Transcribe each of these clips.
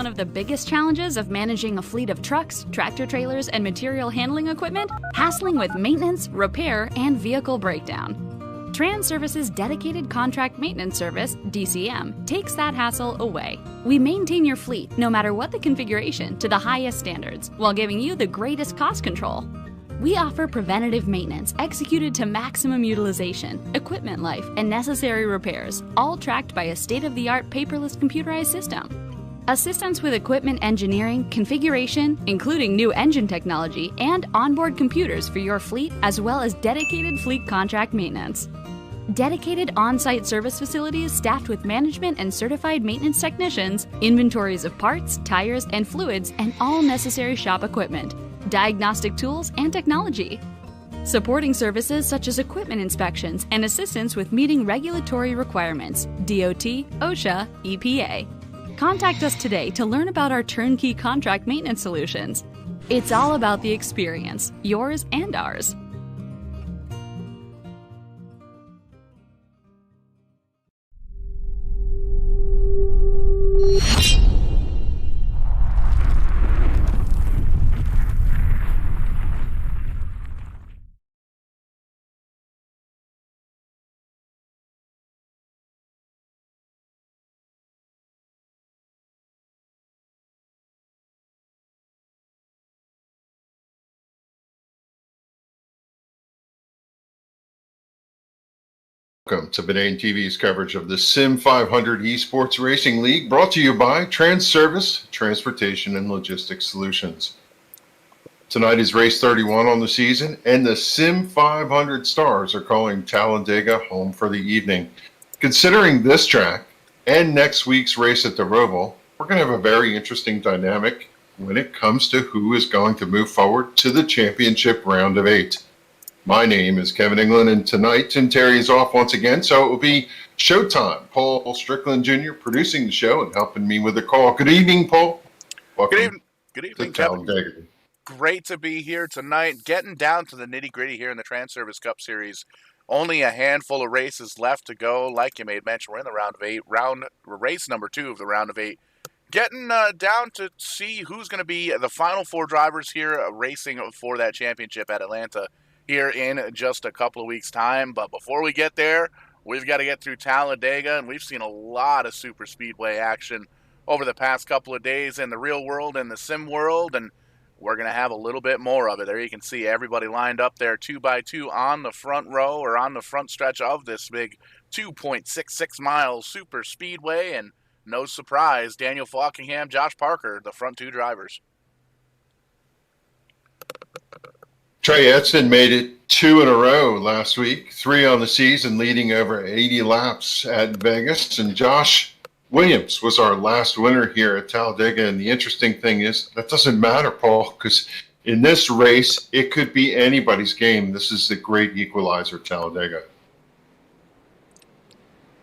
One of the biggest challenges of managing a fleet of trucks, tractor trailers, and material handling equipment? Hassling with maintenance, repair, and vehicle breakdown. Transervice's dedicated contract maintenance service, DCM, takes that hassle away. We maintain your fleet, no matter what the configuration, to the highest standards, while giving you the greatest cost control. We offer preventative maintenance executed to maximum utilization, equipment life, and necessary repairs, all tracked by a state-of-the-art paperless computerized system. Assistance with equipment engineering, configuration, including new engine technology, and onboard computers for your fleet, as well as dedicated fleet contract maintenance. Dedicated on-site service facilities staffed with management and certified maintenance technicians, inventories of parts, tires, and fluids, and all necessary shop equipment, diagnostic tools, and technology. Supporting services such as equipment inspections and assistance with meeting regulatory requirements, DOT, OSHA, EPA. Contact us today to learn about our turnkey contract maintenance solutions. It's all about the experience, yours and ours. Welcome to Benane TV's coverage of the SIM500 Esports Racing League, brought to you by Transervice, Transportation and Logistics Solutions. Tonight is race 31 on the season, and the SIM500 stars are calling Talladega home for the evening. Considering this track and next week's race at the Roval, we're going to have a very interesting dynamic when it comes to who is going to move forward to the championship round of 8. My name is Kevin England, and tonight Tim Terry is off once again, so it will be showtime. Paul Strickland Jr. producing the show and helping me with the call. Good evening, Paul. Welcome. Good evening, Kevin. Talladega. Great to be here tonight. Getting down to the nitty-gritty here in the Transervice Cup Series. Only a handful of races left to go. Like you made mention, we're in the round of 8, race number 2 of the round of 8. Getting down to see who's going to be the final 4 drivers here racing for that championship at Atlanta here in just a couple of weeks' time. But before we get there, we've got to get through Talladega, and we've seen a lot of super speedway action over the past couple of days in the real world and the sim world, and we're going to have a little bit more of it. There you can see everybody lined up there 2 by 2 on the front row or on the front stretch of this big 2.66 mile super speedway, and no surprise, Daniel Falkingham, Josh Parker, the front 2 drivers. Trey Edston made it 2 in a row last week, 3 on the season, leading over 80 laps at Vegas. And Josh Williams was our last winner here at Talladega. And the interesting thing is that doesn't matter, Paul, because in this race, it could be anybody's game. This is the great equalizer, Talladega.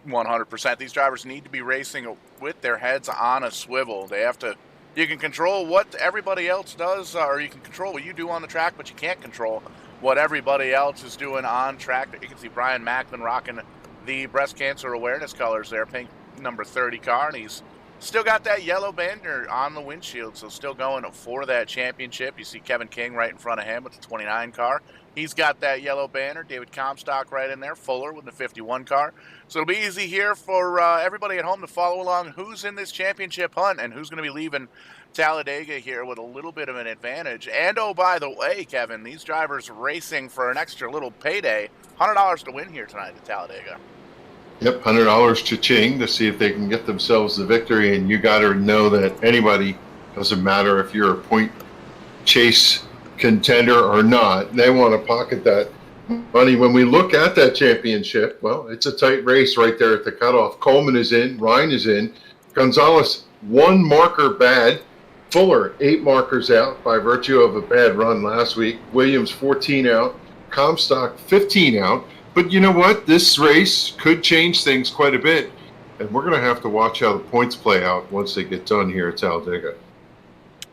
100%. These drivers need to be racing with their heads on a swivel. They have to. You can control what everybody else does, or you can control what you do on the track, but you can't control what everybody else is doing on track. You can see Brian Mcmahon rocking the breast cancer awareness colors there, pink number 30 car, and he's still got that yellow banner on the windshield, so still going for that championship. You see Kevin King right in front of him with the 29 car. He's got that yellow banner. David Comstock right in there. Fuller with the 51 car. So it'll be easy here for everybody at home to follow along who's in this championship hunt and who's going to be leaving Talladega here with a little bit of an advantage. And, oh, by the way, Kevin, these drivers racing for an extra little payday. $100 to win here tonight at Talladega. Yep, $100 cha-ching to see if they can get themselves the victory. And you got to know that anybody, doesn't matter if you're a point chase contender or not, they want to pocket that money. When we look at that championship, well, it's a tight race right there at the cutoff. Coleman is in, Ryan is in, Gonzalez 1 marker bad, Fuller 8 markers out by virtue of a bad run last week, Williams 14 out, Comstock 15 out. But you know what? This race could change things quite a bit, and we're going to have to watch how the points play out once they get done here at Talladega.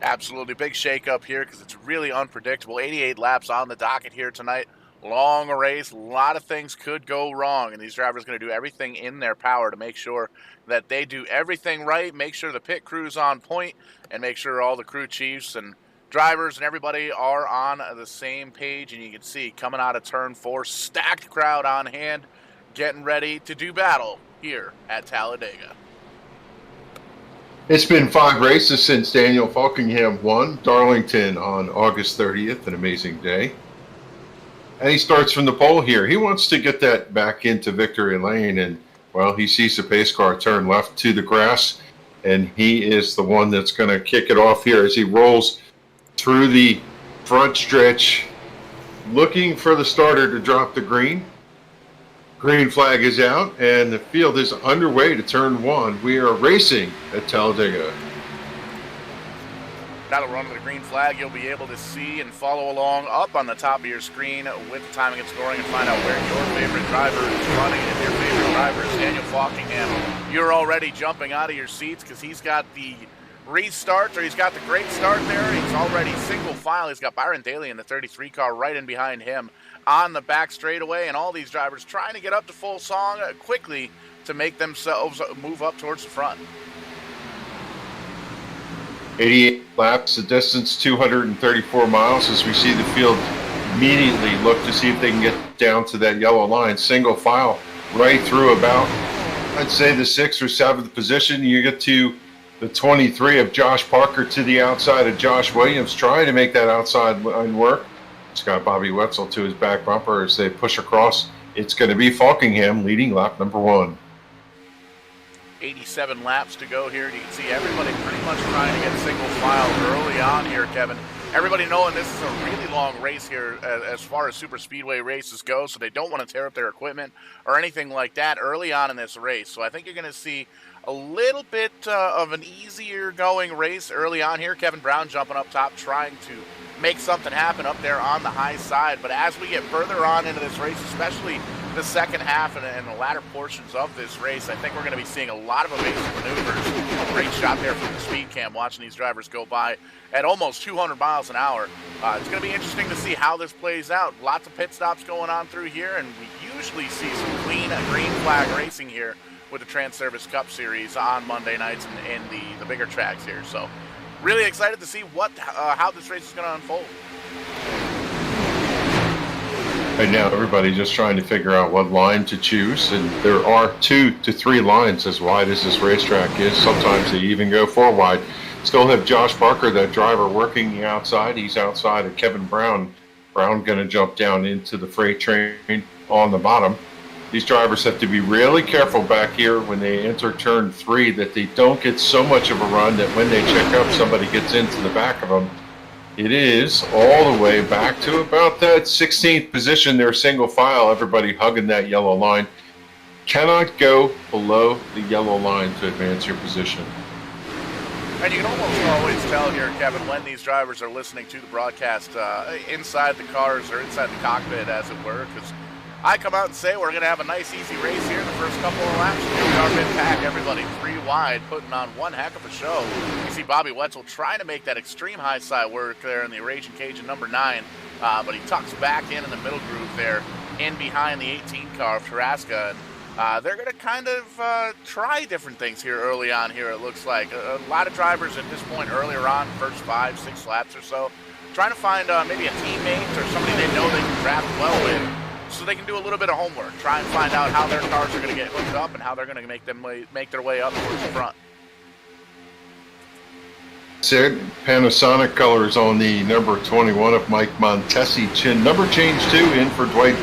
Absolutely. Big shake-up here because it's really unpredictable. 88 laps on the docket here tonight. Long race. A lot of things could go wrong, and these drivers are going to do everything in their power to make sure that they do everything right, make sure the pit crew's on point, and make sure all the crew chiefs and drivers and everybody are on the same page. And you can see coming out of turn 4, stacked crowd on hand, getting ready to do battle here at Talladega. It's been 5 races since Daniel Falkingham won Darlington on August 30th, an amazing day. And he starts from the pole here. He wants to get that back into victory lane, and, well, he sees the pace car turn left to the grass, and he is the one that's going to kick it off here as he rolls through the front stretch, looking for the starter to drop the green. Green flag is out, and the field is underway to turn 1. We are racing at Talladega. Now that we're under the green flag, you'll be able to see and follow along up on the top of your screen with the timing and scoring and find out where your favorite driver is running. If your favorite driver is Daniel Falkingham, you're already jumping out of your seats because he's got the restart, or he's got the great start there. He's already single file. He's got Byron Daly in the 33 car right in behind him on the back straightaway, and all these drivers trying to get up to full song quickly to make themselves move up towards the front. 88 laps, the distance 234 miles as we see the field immediately look to see if they can get down to that yellow line. Single file right through about, I'd say, the 6th or 7th position. You get to the 23 of Josh Parker to the outside of Josh Williams, trying to make that outside line work. It's got Bobby Wetzel to his back bumper as they push across it's going to be Falkingham leading lap number 1. 87 laps to go here, and you can see everybody pretty much trying to get single file early on here, Kevin. Everybody knowing this is a really long race here as far as super speedway races go, so they don't want to tear up their equipment or anything like that early on in this race. So I think you're going to see a little bit of an easier going race early on here. Kevin Brown jumping up top, trying to make something happen up there on the high side. But as we get further on into this race, especially the second half and the latter portions of this race, I think we're going to be seeing a lot of evasive maneuvers. Great shot there from the speed cam, watching these drivers go by at almost 200 miles an hour. It's going to be interesting to see how this plays out. Lots of pit stops going on through here, and we usually see some clean green flag racing here with the Transervice Cup Series on Monday nights and the bigger tracks here. So really excited to see how this race is going to unfold. Right now, everybody's just trying to figure out what line to choose, and there are 2 to 3 lines as wide as this racetrack is. Sometimes they even go 4 wide. Still have Josh Parker, that driver, working the outside. He's outside of Kevin Brown. Brown going to jump down into the freight train on the bottom. These drivers have to be really careful back here when they enter turn 3 that they don't get so much of a run that when they check up, somebody gets into the back of them. It is all the way back to about that 16th position there, single file, everybody hugging that yellow line. Cannot go below the yellow line to advance your position. And you can almost always tell here, Kevin, when these drivers are listening to the broadcast inside the cars or inside the cockpit, as it were, because I come out and say we're going to have a nice, easy race here in the first couple of laps. Here we are mid-pack, everybody 3 wide, putting on one heck of a show. You see Bobby Wetzel trying to make that extreme high side work there in the Raging Cajun number 9, but he tucks back in the middle groove there, in behind the 18 car of Tarasca. And they're going to kind of try different things here early on here, it looks like. A lot of drivers at this point earlier on, first 5-6 laps or so, trying to find maybe a teammate or somebody they know they can draft well with, so they can do a little bit of homework, try and find out how their cars are going to get hooked up and how they're going to make their way up towards the front. Panasonic colors on the number 21 of Mike Montesi. Number change 2 in for Dwight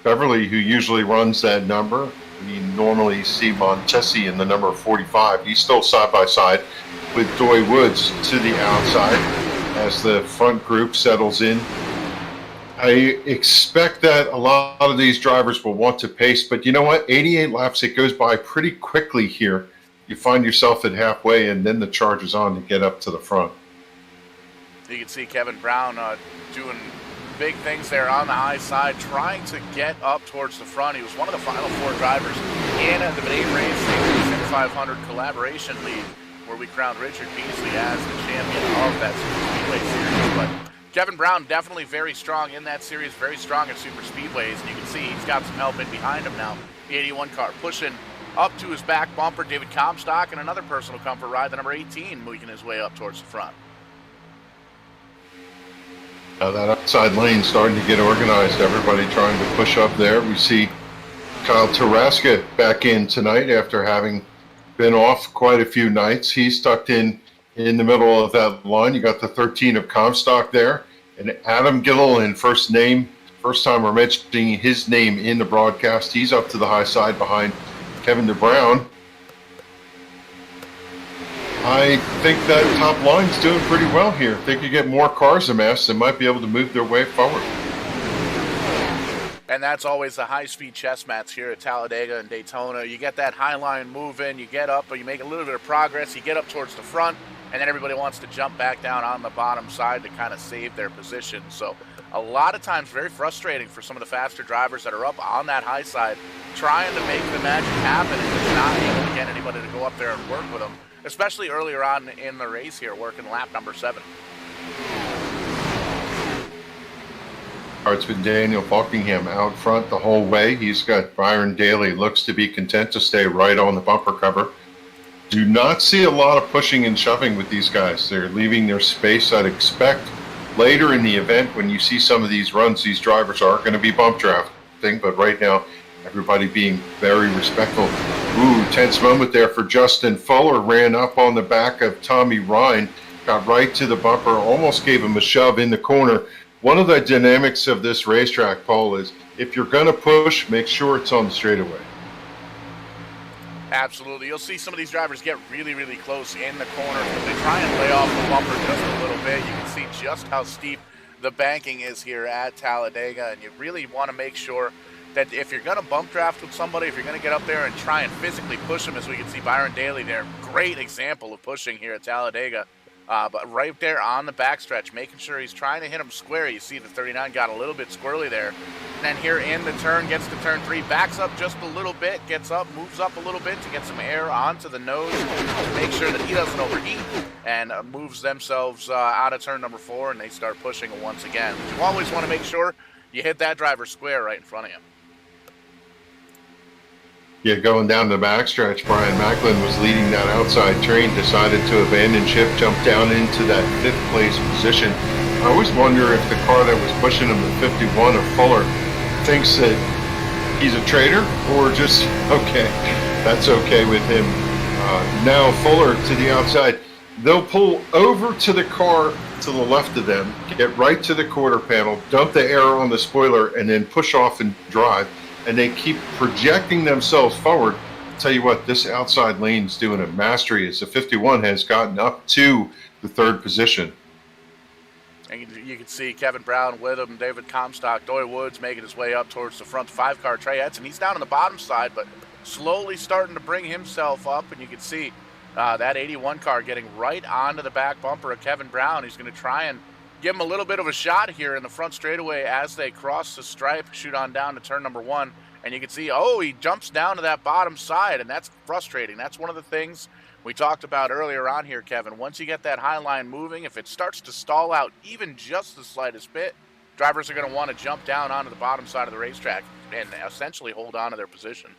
Beverly, who usually runs that number. We normally see Montesi in the number 45. He's still side by side with Doy Woods to the outside as the front group settles in. I expect that a lot of these drivers will want to pace, but you know what? 88 laps, it goes by pretty quickly here. You find yourself at halfway, and then the charge is on to get up to the front. You can see Kevin Brown doing big things there on the high side, trying to get up towards the front. He was one of the final 4 drivers in the Mcmahon race, SIM500 collaboration league, where we crowned Richard Beasley as the champion of that Super Speedway series. But Kevin Brown definitely very strong in that series, very strong at super speedways, and you can see he's got some help in behind him now. The 81 car pushing up to his back bumper, David Comstock, and another personal comfort ride, the number 18, moving his way up towards the front. That outside lane starting to get organized, everybody trying to push up there. We see Kyle Tarasca back in tonight after having been off quite a few nights. He's tucked in the middle of that line. You got the 13 of Comstock there, and Adam Gilliland, first time we're mentioning his name in the broadcast. He's up to the high side behind Kevin DeBrown. I think that top line's doing pretty well here. If they could get more cars amassed, they might be able to move their way forward. And that's always the high-speed chess mats here at Talladega and Daytona. You get that high line moving, you get up, or you make a little bit of progress, you get up towards the front, and then everybody wants to jump back down on the bottom side to kind of save their position. So a lot of times very frustrating for some of the faster drivers that are up on that high side, trying to make the magic happen and just not able to get anybody to go up there and work with them, especially earlier on in the race here, working lap number 7. It's been Daniel Falkingham out front the whole way. He's got Byron Daly, looks to be content to stay right on the bumper cover. Do not see a lot of pushing and shoving with these guys. They're leaving their space. I'd expect later in the event, when you see some of these runs, these drivers are going to be bump drafting, but right now, everybody being very respectful. Ooh, tense moment there for Justin Fuller. Ran up on the back of Tommy Ryan, got right to the bumper, almost gave him a shove in the corner. One of the dynamics of this racetrack, Paul, is if you're going to push, make sure it's on the straightaway. Absolutely. You'll see some of these drivers get really, really close in the corner, but they try and lay off the bumper just a little bit. You can see just how steep the banking is here at Talladega, and you really want to make sure that if you're going to bump draft with somebody, if you're going to get up there and try and physically push them, as we can see Byron Daly there, great example of pushing here at Talladega. But right there on the backstretch, making sure he's trying to hit him square. You see the 39 got a little bit squirrely there. And then here in the turn, gets to turn 3, backs up just a little bit, gets up, moves up a little bit to get some air onto the nose to make sure that he doesn't overheat, and moves themselves out of turn number 4, and they start pushing once again. You always want to make sure you hit that driver square right in front of you. Yeah, going down the backstretch, Brian Macklin was leading that outside train, decided to abandon ship, jump down into that 5th place position. I always wonder if the car that was pushing him, the 51 of Fuller, thinks that he's a traitor or just, okay, that's okay with him. Now Fuller to the outside. They'll pull over to the car to the left of them, get right to the quarter panel, dump the air on the spoiler, and then push off and drive. And they keep projecting themselves forward. I'll tell you what, this outside lane's doing a mastery as the 51 has gotten up to the 3rd position. And you can see Kevin Brown with him, David Comstock, Doy Woods making his way up towards the front 5-car. Trey Edson, he's down on the bottom side, but slowly starting to bring himself up. And you can see that 81 car getting right onto the back bumper of Kevin Brown. He's going to try and give him a little bit of a shot here in the front straightaway as they cross the stripe, shoot on down to turn number 1. And you can see, he jumps down to that bottom side, and that's frustrating. That's one of the things we talked about earlier on here, Kevin. Once you get that high line moving, if it starts to stall out even just the slightest bit, drivers are going to want to jump down onto the bottom side of the racetrack and essentially hold on to their position.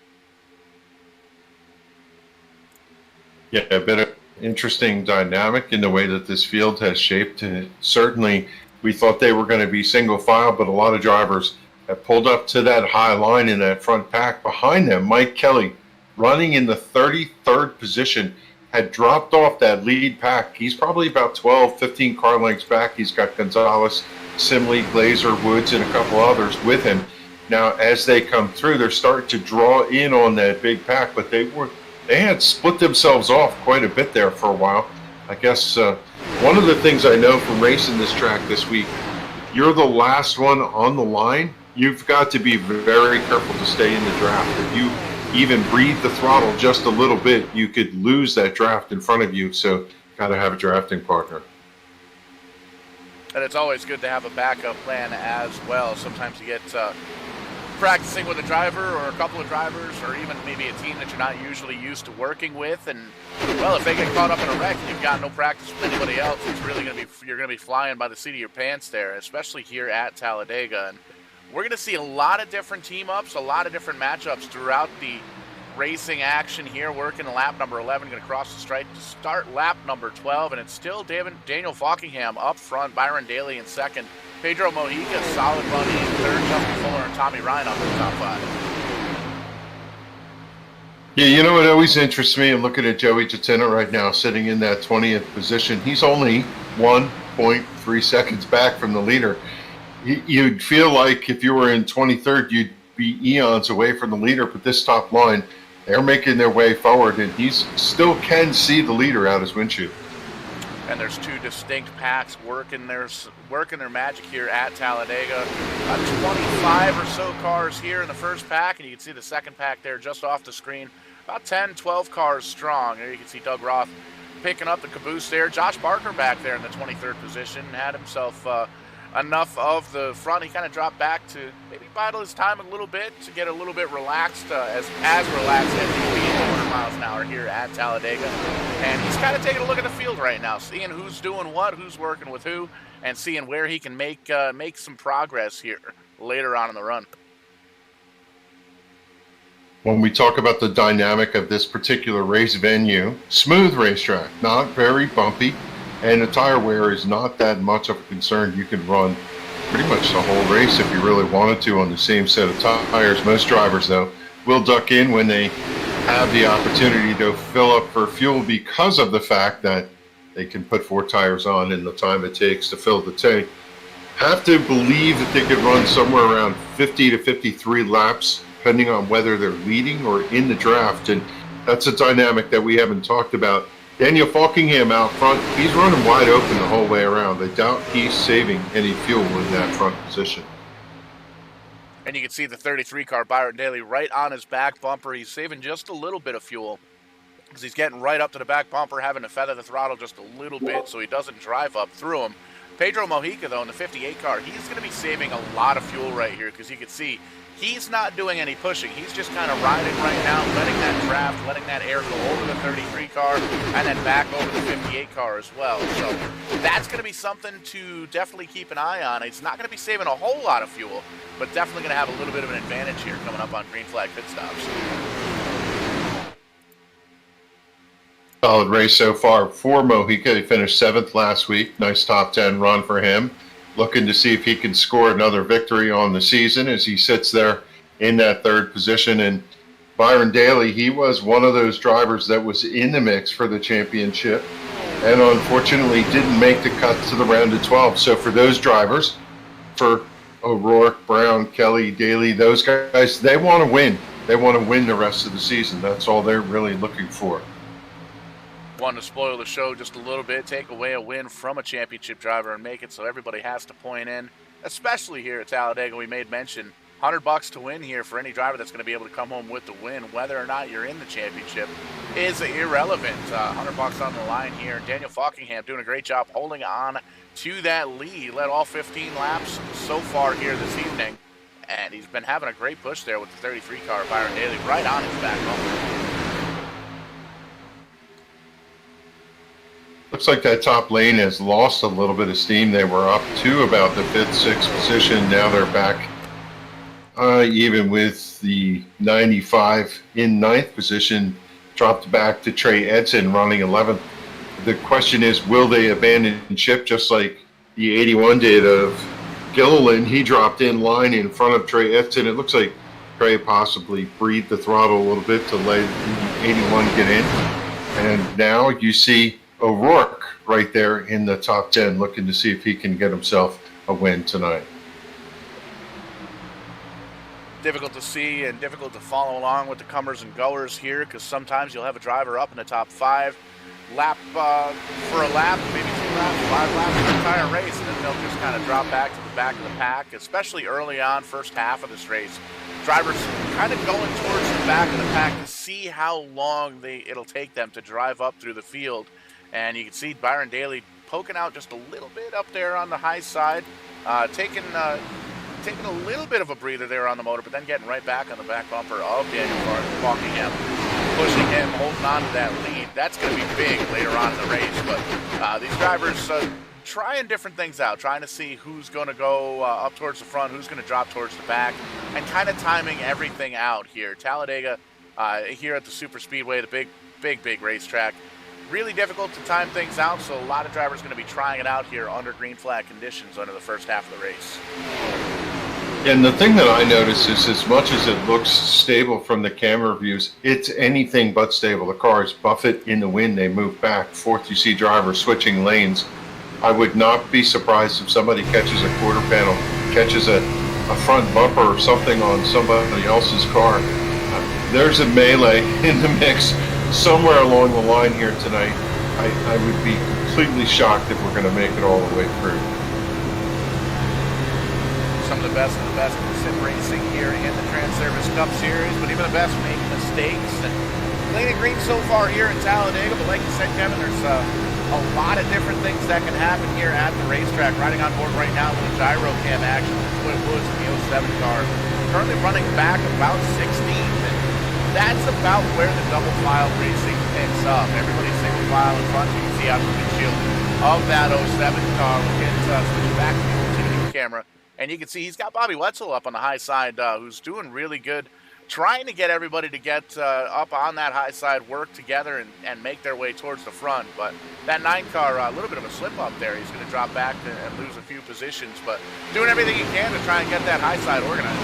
Yeah, a bit of interesting dynamic in the way that this field has shaped. Certainly, we thought they were going to be single file, but a lot of drivers have pulled up to that high line in that front pack. Behind them, Mike Kelly, running in the 33rd position, had dropped off that lead pack. He's probably about 12, 15 car lengths back. He's got Gonzalez, Simley, Glazer, Woods, and a couple others with him. Now, as they come through, they're starting to draw in on that big pack, but they had split themselves off quite a bit there for a while. I guess one of the things I know from racing this track this week, you're the last one on the line. You've got to be very careful to stay in the draft. If you even breathe the throttle just a little bit, you could lose that draft in front of you. So got to have a drafting partner. And it's always good to have a backup plan as well. Sometimes you get practicing with a driver or a couple of drivers, or even maybe a team that you're not usually used to working with, and well, if they get caught up in a wreck and you've got no practice with anybody else, it's really you're going to be flying by the seat of your pants there, especially here at Talladega. And we're going to see a lot of different team ups, a lot of different matchups throughout the racing action here. Working lap number 11, going to cross the stripe to start lap number 12, and it's still Daniel Falkingham up front, Byron Daly in second, Pedro Mojica, solid run in third, Justin Fuller and Tommy Ryan up in the top 5. Yeah, you know what always interests me? I'm looking at Joey Jatina right now, sitting in that 20th position. He's only 1.3 seconds back from the leader. You'd feel like if you were in 23rd, you'd be eons away from the leader, but this top line, they're making their way forward, and he still can see the leader out his windshield. And there's 2 distinct packs working their magic here at Talladega. About 25 or so cars here in the first pack, and you can see the second pack there just off the screen. About 10, 12 cars strong. There you can see Doug Roth picking up the caboose there. Josh Barker back there in the 23rd position had himself enough of the front. He kind of dropped back to maybe bidle his time a little bit to get a little bit relaxed, as relaxed as he can be at 100 miles an hour here at Talladega. And he's kind of taking a look at the field right now, seeing who's doing what, who's working with who, and seeing where he can make some progress here later on in the run. When we talk about the dynamic of this particular race venue, smooth racetrack, not very bumpy, and the tire wear is not that much of a concern. You can run pretty much the whole race if you really wanted to on the same set of tires. Most drivers, though, will duck in when they have the opportunity to fill up for fuel because of the fact that they can put 4 tires on in the time it takes to fill the tank. have to believe that they could run somewhere around 50 to 53 laps, depending on whether they're leading or in the draft. And that's a dynamic that we haven't talked about. Daniel Falkingham out front, he's running wide open the whole way around. I doubt he's saving any fuel in that front position. And you can see the 33 car, Byron Daly, right on his back bumper. He's saving just a little bit of fuel because he's getting right up to the back bumper, having to feather the throttle just a little bit so he doesn't drive up through him. Pedro Mojica, though, in the 58 car, he's going to be saving a lot of fuel right here because you can see he's not doing any pushing. He's just kind of riding right now, letting that draft, letting that air go over the 33 car and then back over the 58 car as well. So that's going to be something to definitely keep an eye on. It's not going to be saving a whole lot of fuel, but definitely going to have a little bit of an advantage here coming up on green flag pit stops. Solid race so far for Mojica. He finished 7th last week. Nice top 10 run for him. Looking to see if he can score another victory on the season as he sits there in that 3rd position. And Byron Daly, he was one of those drivers that was in the mix for the championship and unfortunately didn't make the cut to the round of 12. So for those drivers, for O'Rourke, Brown, Kelly, Daly, those guys, they want to win. They want to win the rest of the season. That's all they're really looking for. Want to spoil the show just a little bit, take away a win from a championship driver and make it so everybody has to point in, especially here at Talladega. We made mention $100 to win here for any driver that's going to be able to come home with the win. Whether or not you're in the championship is irrelevant. $100 on the line here. Daniel Falkingham doing a great job holding on to that lead. Led all 15 laps so far here this evening, and he's been having a great push there with the 33 car, Byron Daly, right on his back bumper. Looks like that top lane has lost a little bit of steam. They were up to about the 5th, 6th position. Now they're back even with the 95 in 9th position, dropped back to Trey Edson running 11th. The question is, will they abandon ship just like the 81 did of Gilliland? He dropped in line in front of Trey Edson. It looks like Trey possibly breathed the throttle a little bit to let the 81 get in. And now you see O'Rourke right there in the top 10 looking to see if he can get himself a win tonight. Difficult to see and difficult to follow along with the comers and goers here because sometimes you'll have a driver up in the top 5 lap for a lap, maybe 2 laps, 5 laps for the entire race, and then they'll just kind of drop back to the back of the pack, especially early on, first half of this race. Drivers kind of going towards the back of the pack to see how long it'll take them to drive up through the field. And you can see Byron Daly poking out just a little bit up there on the high side, taking a little bit of a breather there on the motor, but then getting right back on the back bumper of Daniel Falkingham, pushing him, holding on to that lead. That's going to be big later on in the race. But these drivers trying different things out, trying to see who's going to go up towards the front, who's going to drop towards the back, and kind of timing everything out here. Talladega here at the Super Speedway, the big racetrack. Really difficult to time things out, so a lot of drivers going to be trying it out here under green flag conditions under the first half of the race. And the thing that I notice is as much as it looks stable from the camera views, it's anything but stable. The cars buffet in the wind, they move back. Fourth, you see drivers switching lanes. I would not be surprised if somebody catches a quarter panel, catches a front bumper or something on somebody else's car. There's a melee in the mix somewhere along the line here tonight. I would be completely shocked if we're going to make it all the way through. Some of the best in sim racing here in the Transervice Cup Series, but even the best making mistakes. And clean and green so far here in Talladega, but like you said, Kevin, there's a lot of different things that can happen here at the racetrack. Riding on board right now with the gyro cam action with Woods in the 07 car. Currently running back about 16th, and that's about where the double file racing picks up. Everybody's single file in front. You can see out the windshield of that 07 car. We'll get switching back to the new camera. And you can see he's got Bobby Wetzel up on the high side, who's doing really good, trying to get everybody to get up on that high side, work together, and make their way towards the front. But that 9 car, a little bit of a slip up there. He's going to drop back and lose a few positions, but doing everything he can to try and get that high side organized.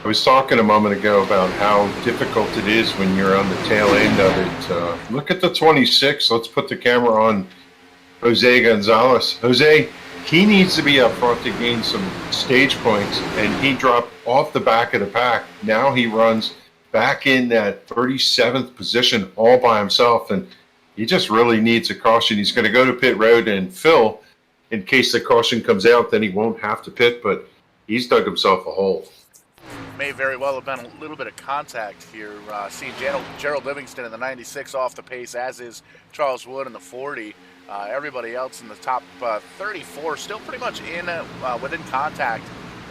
I was talking a moment ago about how difficult it is when you're on the tail end of it. Look at the 26. Let's put the camera on Jose Gonzalez. Jose, he needs to be up front to gain some stage points, and he dropped off the back of the pack. Now he runs back in that 37th position all by himself, and he just really needs a caution. He's going to go to pit road, and Phil, in case the caution comes out, then he won't have to pit, but he's dug himself a hole. May very well have been a little bit of contact here. Seeing Gerald Livingston in the 96 off the pace, as is Charles Wood in the 40. Everybody else in the top 34 still pretty much in within contact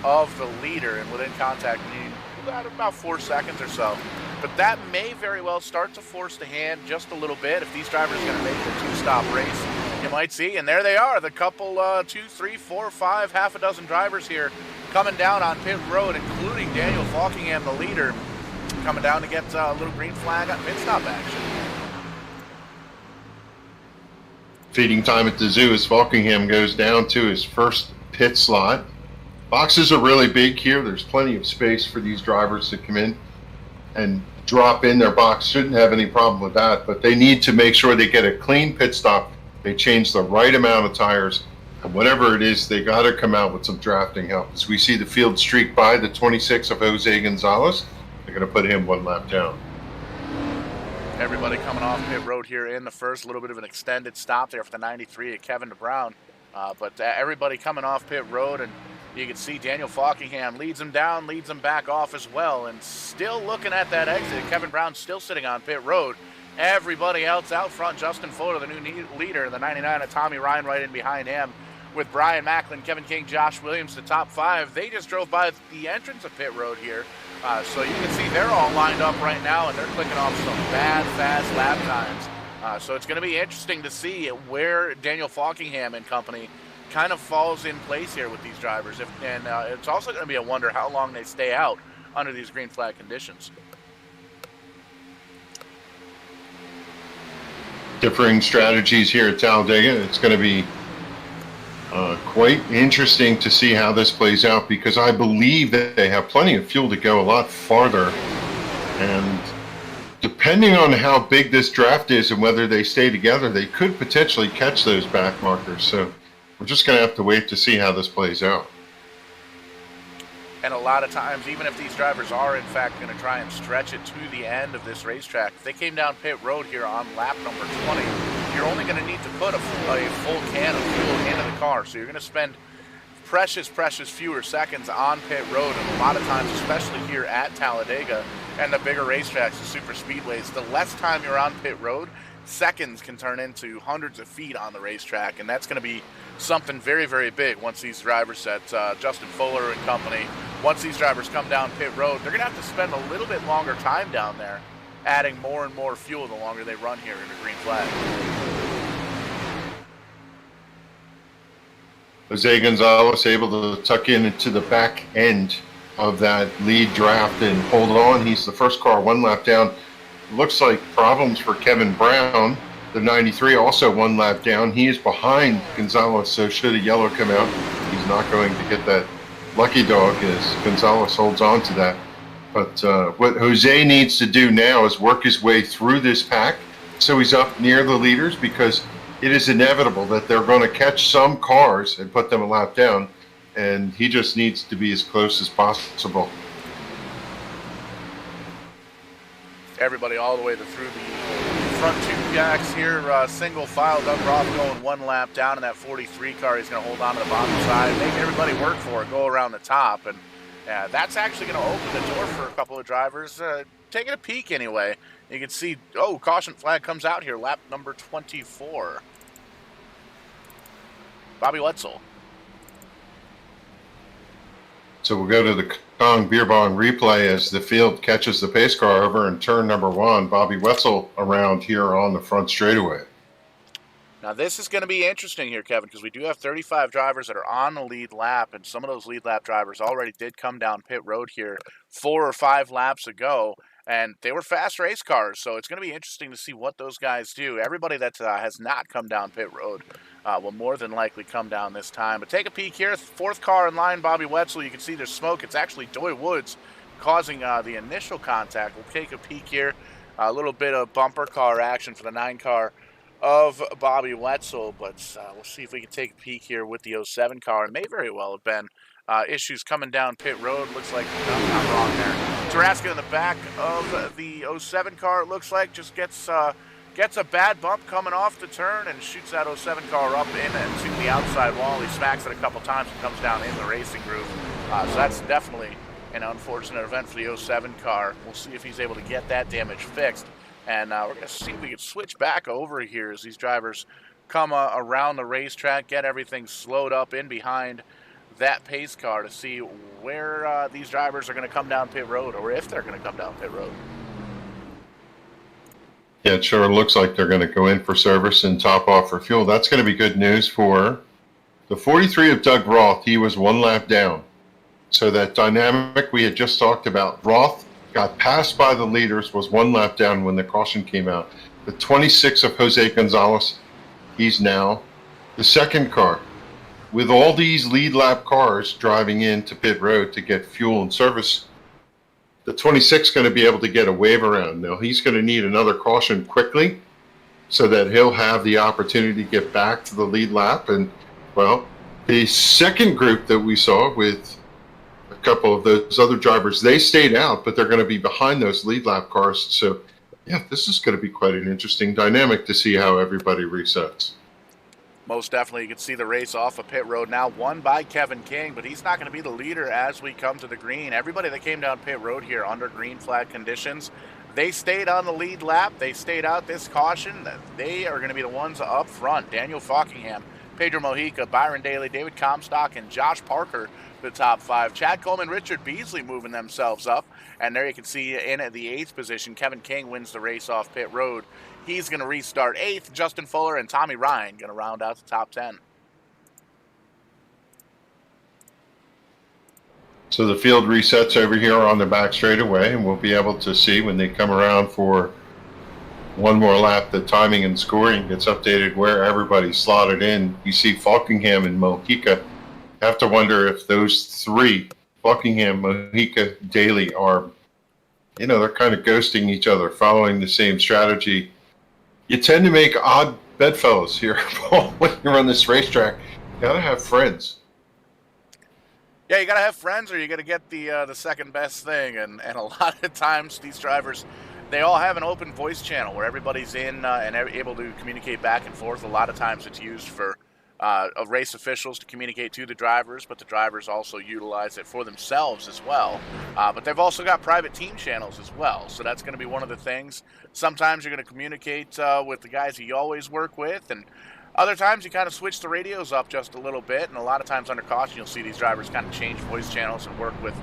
of the leader, and within contact meaning about 4 seconds or so. But that may very well start to force the hand just a little bit. If these drivers are going to make the two-stop race, you might see, and there they are, the couple 2, 3, 4, 5, half a dozen drivers here coming down on pit road, including Daniel Falkingham, the leader, coming down to get a little green flag on pit stop action. Feeding time at the zoo as Falkingham goes down to his first pit slot. Boxes are really big here. There's plenty of space for these drivers to come in and drop in their box. Shouldn't have any problem with that, but they need to make sure they get a clean pit stop. They change the right amount of tires, and whatever it is, they got to come out with some drafting help. As we see the field streak by the 26 of Jose Gonzalez, they're going to put him 1 lap down. Everybody coming off pit road here in the first. A little bit of an extended stop there for the 93 of Kevin DeBrown. But everybody coming off pit road, and you can see Daniel Falkingham leads him down, leads him back off as well, and still looking at that exit. Kevin Brown still sitting on pit road. Everybody else out front, Justin Fuller, the new leader, the 99 of Tommy Ryan right in behind him, with Brian Macklin, Kevin King, Josh Williams, the top 5. They just drove by the entrance of pit road here. So you can see they're all lined up right now, and they're clicking off some bad, fast lap times. So it's going to be interesting to see where Daniel Falkingham and company kind of falls in place here with these drivers. And it's also going to be a wonder how long they stay out under these green flag conditions. Differing strategies here at Talladega. It's going to be quite interesting to see how this plays out, because I believe that they have plenty of fuel to go a lot farther, and depending on how big this draft is and whether they stay together, they could potentially catch those back markers. So we're just going to have to wait to see how this plays out. And a lot of times, even if these drivers are in fact going to try and stretch it to the end of this racetrack, if they came down pit road here on lap number 20, you're only going to need to put a full can of fuel into the car. So you're going to spend precious fewer seconds on pit road. And a lot of times, especially here at Talladega and the bigger racetracks, the super speedways, the less time you're on pit road, seconds can turn into hundreds of feet on the racetrack. And that's going to be something very, very big once these drivers, Justin Fuller and company, once these drivers come down pit road, they're going to have to spend a little bit longer time down there, adding more and more fuel the longer they run here in the green flag. Jose Gonzalez able to tuck into the back end of that lead draft and hold on. He's the first car 1 lap down. Looks like problems for Kevin Brown. The 93 also 1 lap down. He is behind Gonzalez, so should a yellow come out, he's not going to get that lucky dog as Gonzalez holds on to that. But what Jose needs to do now is work his way through this pack so he's up near the leaders, because it is inevitable that they're going to catch some cars and put them a lap down, and he just needs to be as close as possible. Everybody all the way through the front 2 jacks here, single file. Doug Roth going 1 lap down in that 43 car. He's going to hold on to the bottom side, make everybody work for it, go around the top, and that's actually going to open the door for a couple of drivers. Taking a peek anyway. You can see, caution flag comes out here, lap number 24. Bobby Wetzel. So we'll go to the Kong Beer Bong replay as the field catches the pace car over in turn number 1. Bobby Wetzel around here on the front straightaway. Now this is going to be interesting here, Kevin, because we do have 35 drivers that are on the lead lap, and some of those lead lap drivers already did come down pit road here 4 or 5 laps ago, and they were fast race cars, so it's going to be interesting to see what those guys do. Everybody that has not come down pit road will more than likely come down this time. But take a peek here, 4th car in line, Bobby Wetzel. You can see there's smoke. It's actually Doy Woods causing the initial contact. We'll take a peek here. A little bit of bumper car action for the 9 car of Bobby Wetzel, but we'll see if we can take a peek here with the 07 car. It may very well have been issues coming down pit road. Looks like, no, not wrong there. Taraska in the back of the 07 car, it looks like, just gets a bad bump coming off the turn and shoots that 07 car up in and to the outside wall. He smacks it a couple times and comes down in the racing groove. So that's definitely an unfortunate event for the 07 car. We'll see if he's able to get that damage fixed. And we're going to see if we can switch back over here as these drivers come around the racetrack, get everything slowed up in behind that pace car to see where these drivers are going to come down pit road, or if they're going to come down pit road. Yeah, it sure looks like they're going to go in for service and top off for fuel. That's going to be good news for the 43 of Doug Roth. He was one lap down. So that dynamic we had just talked about, Roth got passed by the leaders, was one lap down when the caution came out. The 26 of Jose Gonzalez, he's now the second car. With all these lead lap cars driving into pit road to get fuel and service, the 26 is going to be able to get a wave around. Now, he's going to need another caution quickly so that he'll have the opportunity to get back to the lead lap. And, well, the second group that we saw with a couple of those other drivers, they stayed out, but they're going to be behind those lead lap cars. So, yeah, this is going to be quite an interesting dynamic to see how everybody resets. Most definitely. You can see the race off of pit road now, won by Kevin King, but he's not going to be the leader as we come to the green. Everybody that came down pit road here under green flag conditions, they stayed on the lead lap. They stayed out this caution. They are going to be the ones up front. Daniel Falkingham, Pedro Mojica, Byron Daly, David Comstock, and Josh Parker, the top five. Chad Coleman, Richard Beasley moving themselves up. And there you can see in at the 8th position, Kevin King wins the race off pit road. He's going to restart 8th. Justin Fuller and Tommy Ryan going to round out the top 10. So the field resets over here on the back straightaway, and we'll be able to see when they come around for one more lap, the timing and scoring gets updated where everybody's slotted in. You see Falkingham and Mojica. Have to wonder if those three, Falkingham, Mojica, Daly, are, they're kind of ghosting each other, following the same strategy. You tend to make odd bedfellows here, Paul, when you're on this racetrack. You got to have friends. Yeah, you got to have friends, or you got to get the second best thing. And a lot of times these drivers, they all have an open voice channel where everybody's in and able to communicate back and forth. A lot of times it's used for race officials to communicate to the drivers, but the drivers also utilize it for themselves as well. But they've also got private team channels as well, so that's going to be one of the things. Sometimes you're going to communicate with the guys you always work with, and other times you kind of switch the radios up just a little bit, and a lot of times under caution you'll see these drivers kind of change voice channels and work with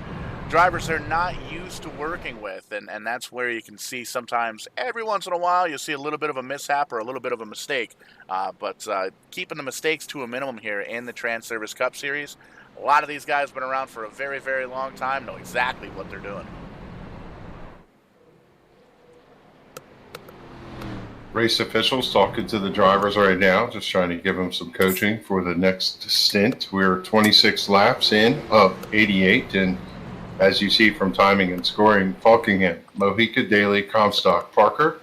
drivers they're not used to working with, and that's where you can see sometimes every once in a while you'll see a little bit of a mishap or a little bit of a mistake, but keeping the mistakes to a minimum here in the Transervice Cup Series. A lot of these guys have been around for a very, very long time, know exactly what they're doing. Race officials talking to the drivers right now, just trying to give them some coaching for the next stint. We're 26 laps in of 88, and as you see from timing and scoring, Falkingham, Mojica, Daly, Comstock, Parker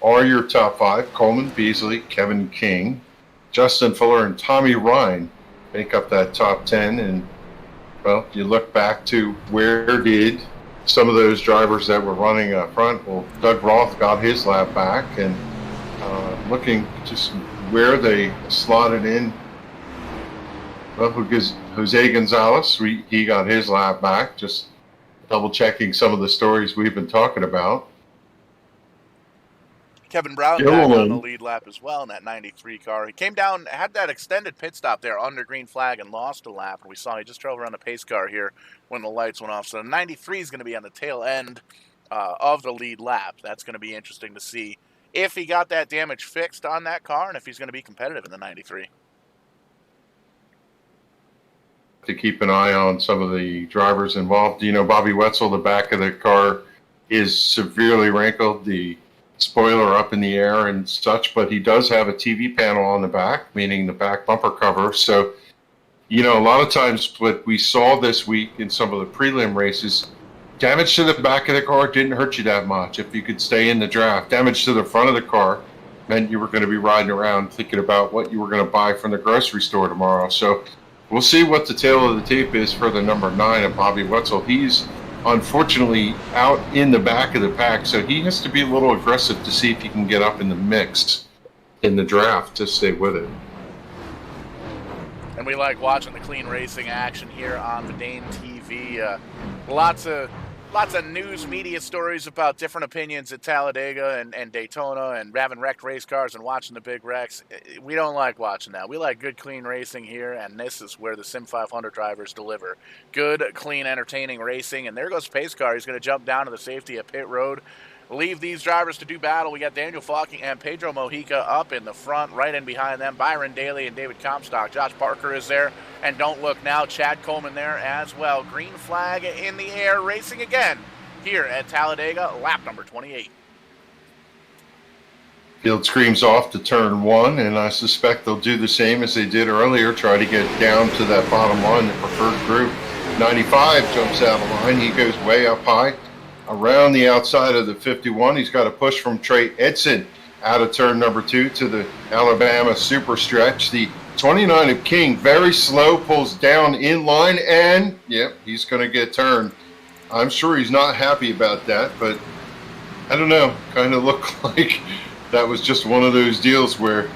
are your top 5. Coleman, Beasley, Kevin King, Justin Fuller, and Tommy Ryan make up that top 10. And, well, you look back to where did some of those drivers that were running up front, well, Doug Roth got his lap back, and looking just where they slotted in. Well, because Jose Gonzalez, he got his lap back, just double-checking some of the stories we've been talking about. Kevin Brown back on the lead lap as well in that 93 car. He came down, had that extended pit stop there under green flag and lost a lap. And we saw he just drove around the pace car here when the lights went off. So the 93 is going to be on the tail end of the lead lap. That's going to be interesting to see if he got that damage fixed on that car and if he's going to be competitive in the 93. To keep an eye on some of the drivers involved. Bobby Wetzel, the back of the car is severely wrinkled, the spoiler up in the air and such, but he does have a TV panel on the back, meaning the back bumper cover. So, a lot of times what we saw this week in some of the prelim races, damage to the back of the car didn't hurt you that much if you could stay in the draft. Damage to the front of the car meant you were going to be riding around thinking about what you were going to buy from the grocery store tomorrow. So we'll see what the tail of the tape is for the number 9 of Bobby Wetzel. He's unfortunately out in the back of the pack, so he has to be a little aggressive to see if he can get up in the mix in the draft to stay with it. And we like watching the clean racing action here on Verdane TV. Lots of news media stories about different opinions at Talladega and Daytona and having wrecked race cars and watching the big wrecks. We don't like watching that. We like good, clean racing here, and this is where the SIM500 drivers deliver. Good, clean, entertaining racing. And there goes Pace Car. He's going to jump down to the safety at pit road. Leave these drivers to do battle. We got Daniel Falking and Pedro Mojica up in the front, right in behind them. Byron Daly and David Comstock. Josh Parker is there. And don't look now, Chad Coleman there as well. Green flag in the air, racing again here at Talladega, lap number 28. Field screams off to turn 1, and I suspect they'll do the same as they did earlier, try to get down to that bottom line, the preferred group. 95 jumps out of line. He goes way up high. Around the outside of the 51, he's got a push from Trey Edson out of turn number 2 to the Alabama super stretch. The 29 of King, very slow, pulls down in line, and yep, he's going to get turned. I'm sure he's not happy about that, but I don't know. Kind of looked like that was just one of those deals where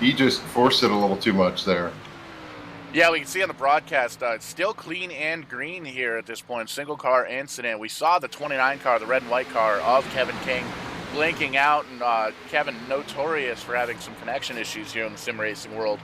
he just forced it a little too much there. Yeah, we can see on the broadcast, it's still clean and green here at this point. Single car incident. We saw the 29 car, the red and white car of Kevin King, blinking out, and Kevin notorious for having some connection issues here in the sim racing world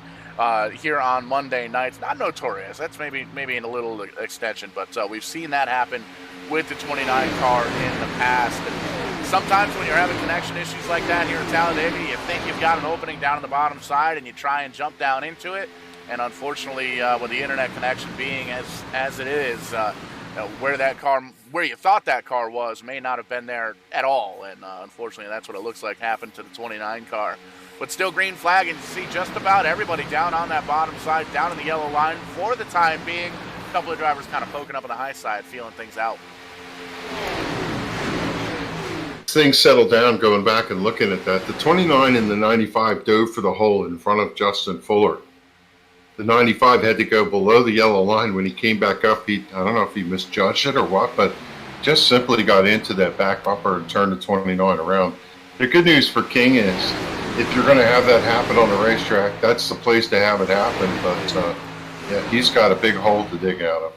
here on Monday nights. Not notorious. That's maybe in a little extension, but we've seen that happen with the 29 car in the past. And sometimes when you're having connection issues like that here at Talladega, you think you've got an opening down on the bottom side, and you try and jump down into it. And unfortunately, with the internet connection being as it is, where you thought that car was may not have been there at all. And unfortunately, that's what it looks like happened to the 29 car. But still green flag, and you see just about everybody down on that bottom side, down in the yellow line for the time being. A couple of drivers kind of poking up on the high side, feeling things out. Things settled down going back and looking at that. The 29 and the 95 dove for the hole in front of Justin Fuller. The 95 had to go below the yellow line. When he came back up, I don't know if he misjudged it or what, but just simply got into that back bumper and turned the 29 around. The good news for King is if you're going to have that happen on the racetrack, that's the place to have it happen. But yeah, he's got a big hole to dig out of.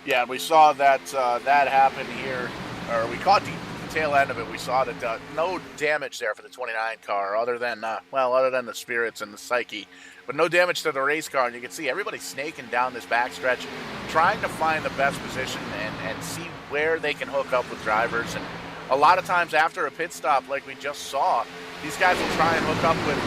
Yeah, we saw that happen here, or we caught the tail end of it. We saw that no damage there for the 29 car, other than the spirits and the psyche. But no damage to the race car, and you can see everybody snaking down this backstretch, trying to find the best position and see where they can hook up with drivers. And a lot of times after a pit stop, like we just saw, these guys will try and hook up with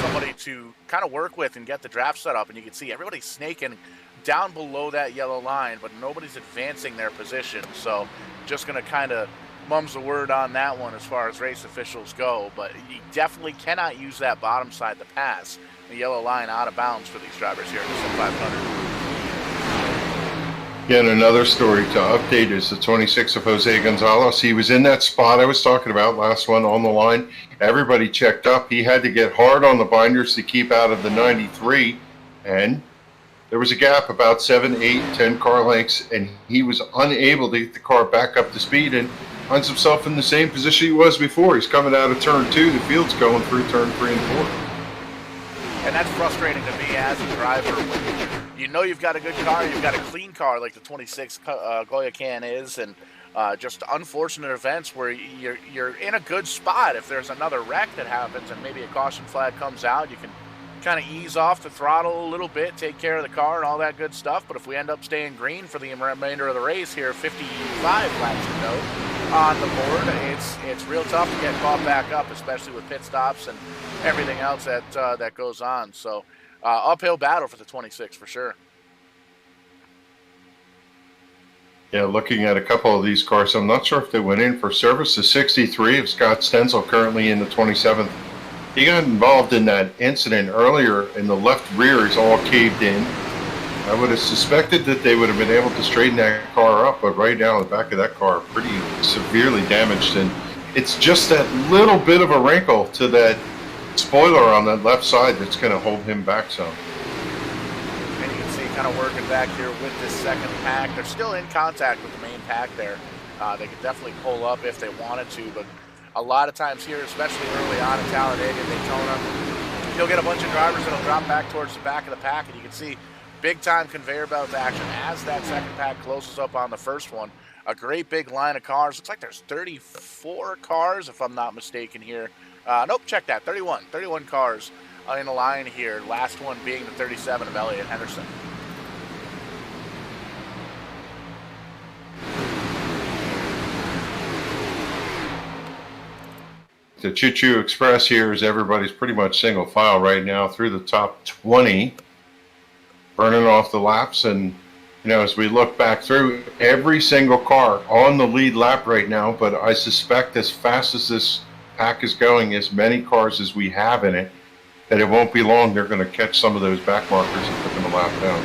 somebody to kind of work with and get the draft set up. And you can see everybody snaking down below that yellow line, but nobody's advancing their position. So just going to kind of mum's the word on that one as far as race officials go. But you definitely cannot use that bottom side to pass the yellow line out of bounds for these drivers here at the SIM500. Again, another story to update is the 26 of Jose Gonzalez. He was in that spot I was talking about, last one on the line. Everybody checked up. He had to get hard on the binders to keep out of the 93, and there was a gap about 7, 8, 10 car lengths, and he was unable to get the car back up to speed and finds himself in the same position he was before. He's coming out of turn 2. The field's going through turn 3 and 4. And that's frustrating to me as a driver. You know you've got a good car, you've got a clean car like the 26 Goya Can is, and just unfortunate events where you're in a good spot. If there's another wreck that happens and maybe a caution flag comes out, you can kind of ease off the throttle a little bit, take care of the car and all that good stuff. But if we end up staying green for the remainder of the race here, 55 laps to go on the board, it's real tough to get caught back up, especially with pit stops and everything else that goes on. So uphill battle for the 26 for sure. Yeah, looking at a couple of these cars, I'm not sure if they went in for service. The 63 of Scott Stenzel, currently in the 27th. He got involved in that incident earlier, and the left rear is all caved in. I would have suspected that they would have been able to straighten that car up, but right now the back of that car pretty severely damaged, and it's just that little bit of a wrinkle to that spoiler on that left side that's going to hold him back some. And you can see kind of working back here with this second pack. They're still in contact with the main pack there. They could definitely pull up if they wanted to, but a lot of times here, especially early on in Talladega, Daytona, you'll get a bunch of drivers that'll drop back towards the back of the pack, and you can see big-time conveyor belt action as that second pack closes up on the first one. A great big line of cars. Looks like there's 34 cars, if I'm not mistaken here. Nope, check that. 31 cars in a line here. Last one being the 37 of Elliott Henderson. The Choo Choo Express here is everybody's pretty much single file right now through the top 20, burning off the laps. And as we look back through, every single car on the lead lap right now, but I suspect as fast as this pack is going, as many cars as we have in it, that it won't be long they're going to catch some of those back markers and put them a lap down.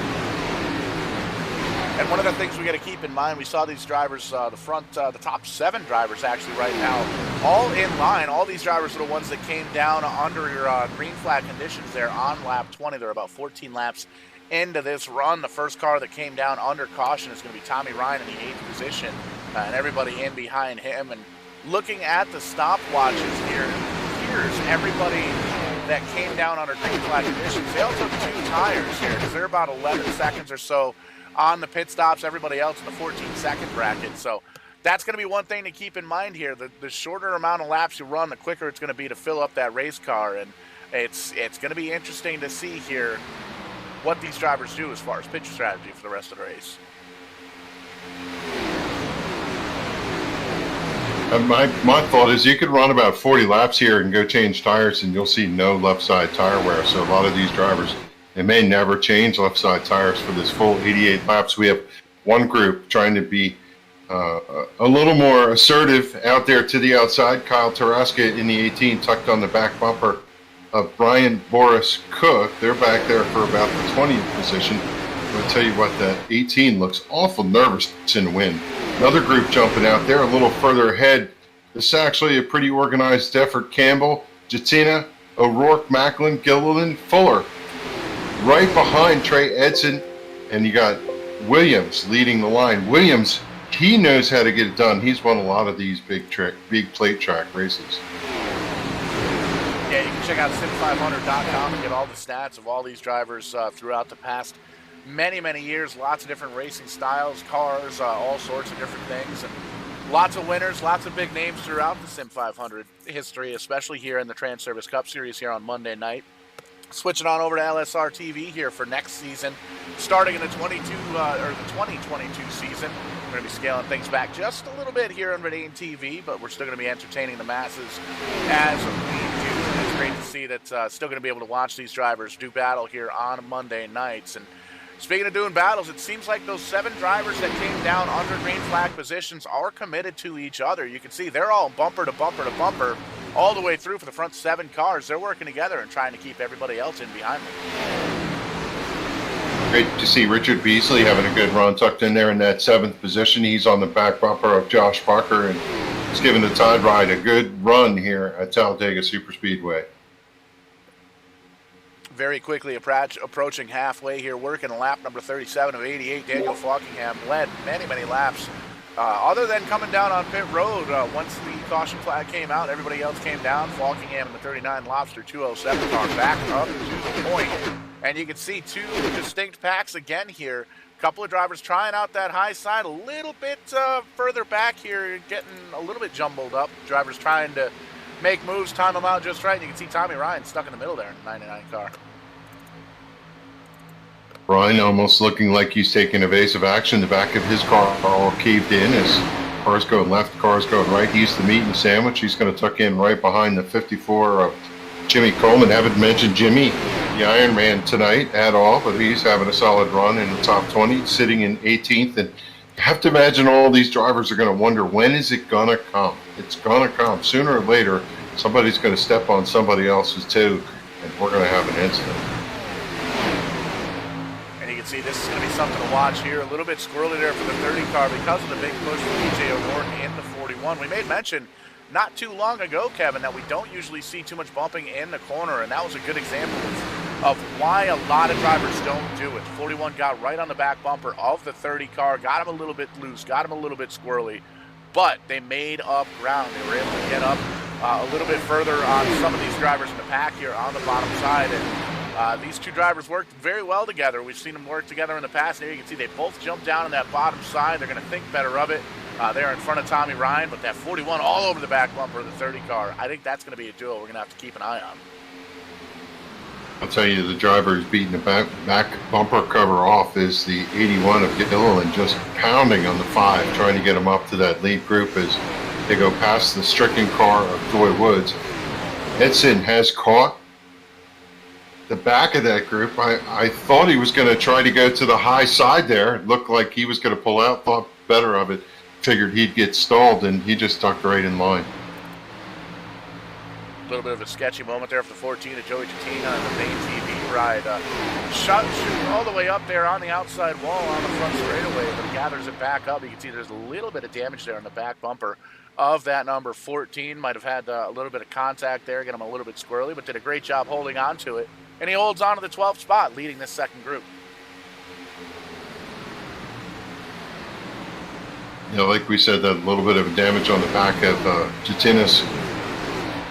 And one of the things we got to keep in mind, we saw these drivers, the top 7 drivers actually right now, all in line. All these drivers are the ones that came down under your green flag conditions there on lap 20. They're about 14 laps into this run. The first car that came down under caution is going to be Tommy Ryan in the 8th position, and everybody in behind him. And looking at the stopwatches here, here's everybody that came down under green flag conditions. They all took 2 tires here because they're about 11 seconds or so on the pit stops. Everybody else in the 14-second bracket. So that's going to be one thing to keep in mind here. The shorter amount of laps you run, the quicker it's going to be to fill up that race car. And it's going to be interesting to see here what these drivers do as far as pitch strategy for the rest of the race. My thought is you could run about 40 laps here and go change tires and you'll see no left side tire wear. So a lot of these drivers, they may never change left side tires for this full 88 laps. We have one group trying to be a little more assertive out there to the outside. Kyle Taraska in the 18 tucked on the back bumper of Brian Boris Cook. They're back there for about the 20th position. I'll tell you what, that 18 looks awful nervous in the wind. Another group jumping out there a little further ahead. This is actually a pretty organized effort. Campbell, Jatina, O'Rourke, Macklin, Gilliland, Fuller. Right behind Trey Edson, and you got Williams leading the line. Williams, he knows how to get it done. He's won a lot of these big plate track races. Yeah, you can check out SIM500.com and get all the stats of all these drivers throughout the past many years. Lots of different racing styles, cars, all sorts of different things. And lots of winners, lots of big names throughout the SIM500 history, especially here in the Transervice Cup Series here on Monday night. Switching on over to LSR TV here for next season, starting in the 2022 season. We're going to be scaling things back just a little bit here on Verdane TV, but we're still going to be entertaining the masses as we do. And it's great to see that still going to be able to watch these drivers do battle here on Monday nights. And speaking of doing battles, it seems like those 7 drivers that came down under green flag positions are committed to each other. You can see they're all bumper to bumper to bumper all the way through for the front 7 cars. They're working together and trying to keep everybody else in behind them. Great to see Richard Beasley having a good run tucked in there in that 7th position. He's on the back bumper of Josh Parker, and he's giving the Tide Ride a good run here at Talladega Superspeedway. Very quickly approaching halfway here, working lap number 37 of 88. Daniel Falkingham led many laps. Other than coming down on pit road, once the caution flag came out, everybody else came down. Falkingham in the 39 Lobster 207 car back up to the point. And you can see 2 distinct packs again here. A couple of drivers trying out that high side a little bit further back here, getting a little bit jumbled up. Drivers trying to make moves, time them out just right. And you can see Tommy Ryan stuck in the middle there in the 99 car. Ryan almost looking like he's taking evasive action. The back of his car all caved in as cars going left, cars going right. He's the meat and sandwich. He's going to tuck in right behind the 54 of Jimmy Coleman. Haven't mentioned Jimmy, the Iron Man, tonight at all, but he's having a solid run in the top 20, sitting in 18th. And you have to imagine all these drivers are going to wonder, when is it going to come? It's going to come. Sooner or later, somebody's going to step on somebody else's toe, and we're going to have an incident. See, this is going to be something to watch here. A little bit squirrely there for the 30 car because of the big push from DJ O'Rourke in the 41. We made mention not too long ago, Kevin, that we don't usually see too much bumping in the corner, and that was a good example of why a lot of drivers don't do it. 41 got right on the back bumper of the 30 car, got him a little bit loose, got him a little bit squirrely, but they made up ground. They were able to get up a little bit further on some of these drivers in the pack here on the bottom side, and these two drivers worked very well together. We've seen them work together in the past, and here you can see they both jumped down on that bottom side. They're going to think better of it. They're in front of Tommy Ryan, but that 41 all over the back bumper of the 30 car, I think that's going to be a duo we're going to have to keep an eye on. I'll tell you, the driver who's beating the back bumper cover off is the 81 of Gilliland, just pounding on the 5, trying to get him up to that lead group as they go past the stricken car of Doy Woods. Edson has caught the back of that group. I thought he was going to try to go to the high side there. It looked like he was going to pull out, thought better of it, figured he'd get stalled, and he just stuck right in line. A little bit of a sketchy moment there for the 14 of Joey Chatina and the main TV ride. Shooting all the way up there on the outside wall on the front straightaway, but he gathers it back up. You can see there's a little bit of damage there on the back bumper of that number 14. Might have had a little bit of contact there, get him a little bit squirrely, but did a great job holding on to it. And he holds on to the 12th spot, leading this second group. You know, like we said, that little bit of damage on the back of Jatina's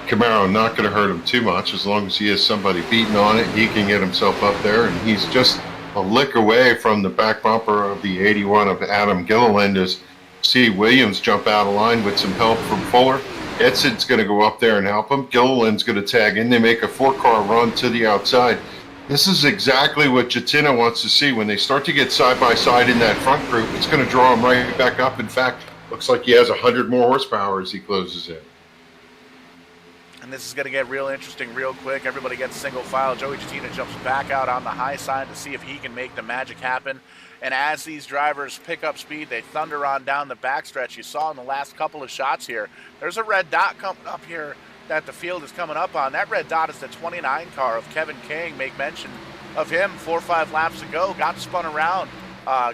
Camaro, not going to hurt him too much. As long as he has somebody beating on it, he can get himself up there, and he's just a lick away from the back bumper of the 81 of Adam Gilliland as C. Williams jump out of line with some help from Fuller. Edson's going to go up there and help him. Gilliland's going to tag in. They make a 4-car run to the outside. This is exactly what Jatina wants to see. When they start to get side by side in that front group, it's going to draw him right back up. In fact, looks like he has 100 more horsepower as he closes in. And this is going to get real interesting real quick. Everybody gets single file. Joey Chatina jumps back out on the high side to see if he can make the magic happen. And as these drivers pick up speed, they thunder on down the backstretch. You saw in the last couple of shots here, there's a red dot coming up here that the field is coming up on. That red dot is the 29 car of Kevin King. Make mention of him 4 or 5 laps ago. Got spun around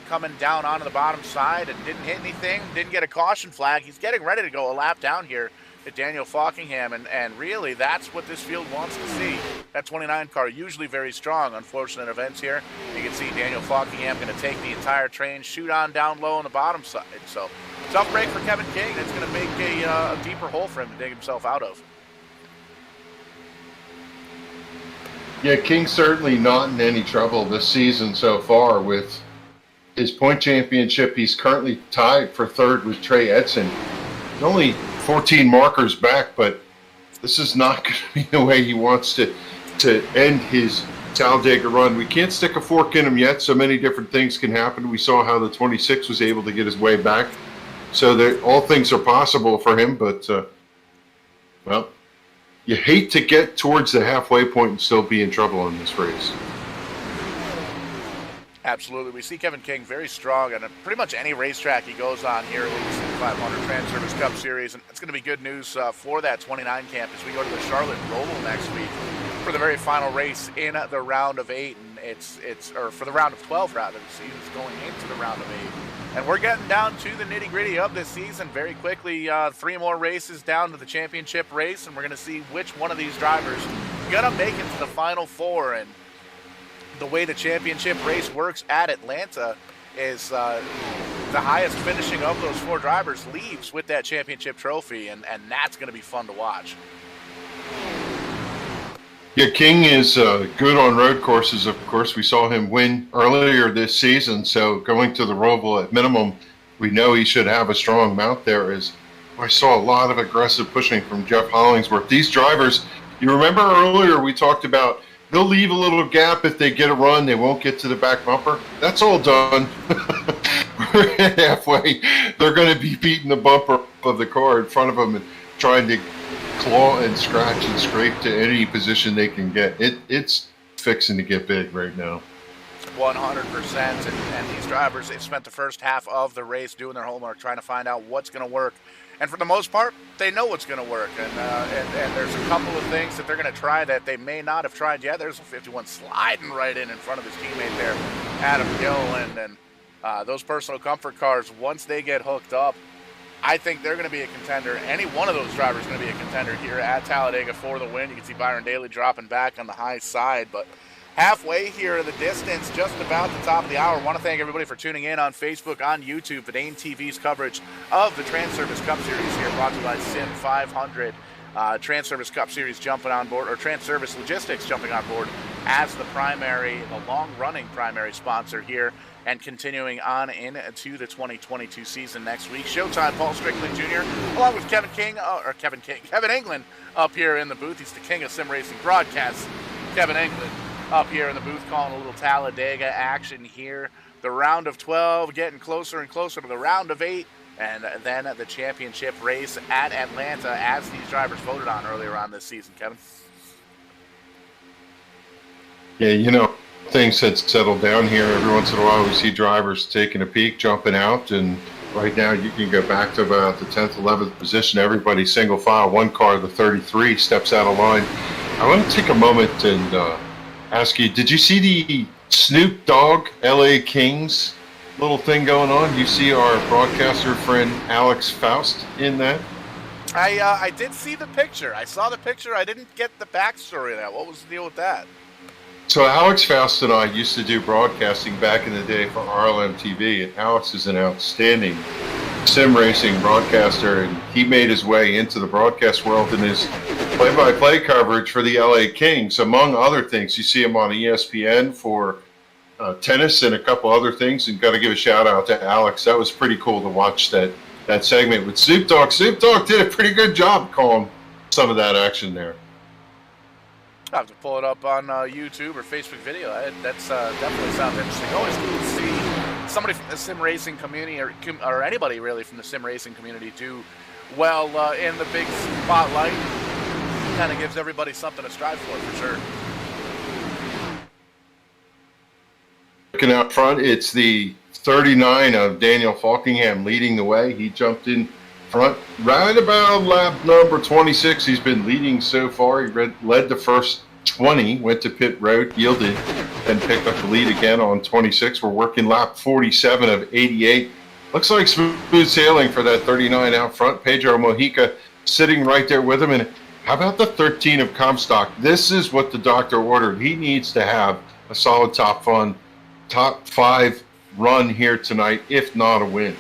coming down onto the bottom side and didn't hit anything. Didn't get a caution flag. He's getting ready to go a lap down here at Daniel Falkingham, and really that's what this field wants to see. That 29 car usually very strong. Unfortunate events here. You can see Daniel Falkingham going to take the entire train, shoot on down low on the bottom side. So tough break for Kevin King. It's going to make a deeper hole for him to dig himself out of. Yeah, King's certainly not in any trouble this season so far with his point championship. He's currently tied for third with Trey Edson. He's only 14 markers back, but this is not going to be the way he wants to end his Talladega run. We can't stick a fork in him yet. So many different things can happen. We saw how the 26 was able to get his way back. So that all things are possible for him, but, well, you hate to get towards the halfway point and still be in trouble in this race. Absolutely. We see Kevin King very strong on pretty much any racetrack he goes on here, leading the SIM500 Transervice Cup Series. And it's going to be good news for that 29 camp as we go to the Charlotte Roval next week for the very final race in the round of 8. And or for the round of 12, rather. The season's going into the round of 8. And we're getting down to the nitty-gritty of this season very quickly. 3 more races down to the championship race, and we're going to see which one of these drivers going to make it to the Final 4. And the way the championship race works at Atlanta is the highest finishing of those 4 drivers leaves with that championship trophy, and that's going to be fun to watch. Yeah, King is good on road courses. Of course, we saw him win earlier this season, so going to the Roval at minimum, we know he should have a strong mount there. I saw a lot of aggressive pushing from Jeff Hollingsworth. These drivers, you remember earlier we talked about they'll leave a little gap if they get a run. They won't get to the back bumper. That's all done. We're halfway. They're going to be beating the bumper of the car in front of them and trying to claw and scratch and scrape to any position they can get. It's fixing to get big right now. 100%. And these drivers, they've spent the first half of the race doing their homework, trying to find out what's going to work. And for the most part, they know what's going to work. And there's a couple of things that they're going to try that they may not have tried yet. There's a 51 sliding right in front of his teammate there, Adam Gilliland. And those personal comfort cars, once they get hooked up, I think they're going to be a contender. Any one of those drivers is going to be a contender here at Talladega for the win. You can see Byron Daly dropping back on the high side, but halfway here in the distance, just about the top of the hour. I want to thank everybody for tuning in on Facebook, on YouTube, Vidane TV's coverage of the Transervice Cup Series here, brought to you by SIM500. Transervice Cup Series jumping on board, or Transervice Logistics jumping on board as the long-running primary sponsor here, and continuing on into the 2022 season next week. Showtime, Paul Strickland Jr., along with Kevin England up here in the booth. He's the king of sim racing broadcasts. Kevin England up here in the booth calling a little Talladega action here. The round of 12 getting closer and closer to the round of 8. And then the championship race at Atlanta, as these drivers voted on earlier on this season, Kevin. Yeah, things had settled down here. Every once in a while we see drivers taking a peek, jumping out, and right now you can go back to about the 10th, 11th position. Everybody single file. One car, the 33, steps out of line. I want to take a moment and ask you, did you see the Snoop Dogg LA Kings little thing going on? You see our broadcaster friend Alex Faust in that? I did see the picture. I saw the picture. I didn't get the backstory of that. What was the deal with that? So Alex Faust and I used to do broadcasting back in the day for RLM TV, and Alex is an outstanding sim racing broadcaster, and he made his way into the broadcast world in his play-by-play coverage for the LA Kings. Among other things, you see him on ESPN for tennis and a couple other things, and got to give a shout out to Alex. That was pretty cool to watch that segment with Snoop Dogg. Snoop Dogg did a pretty good job calling some of that action there. I'll have to pull it up on YouTube or Facebook video. That's definitely sounds interesting. Always cool to see somebody from the sim racing community, or anybody really from the sim racing community, do well in the big spotlight. Kind of gives everybody something to strive for sure. Looking out front, it's the 39 of Daniel Falkingham leading the way. He jumped in front right about lap number 26. He's been leading so far. He led the first 20, went to pit road, yielded, then picked up the lead again on 26. We're working lap 47 of 88. Looks like smooth sailing for that 39 out front. Pedro Mojica sitting right there with him. And how about the 13 of Comstock? This is what the doctor ordered. He needs to have a solid top 5 run here tonight, if not a win.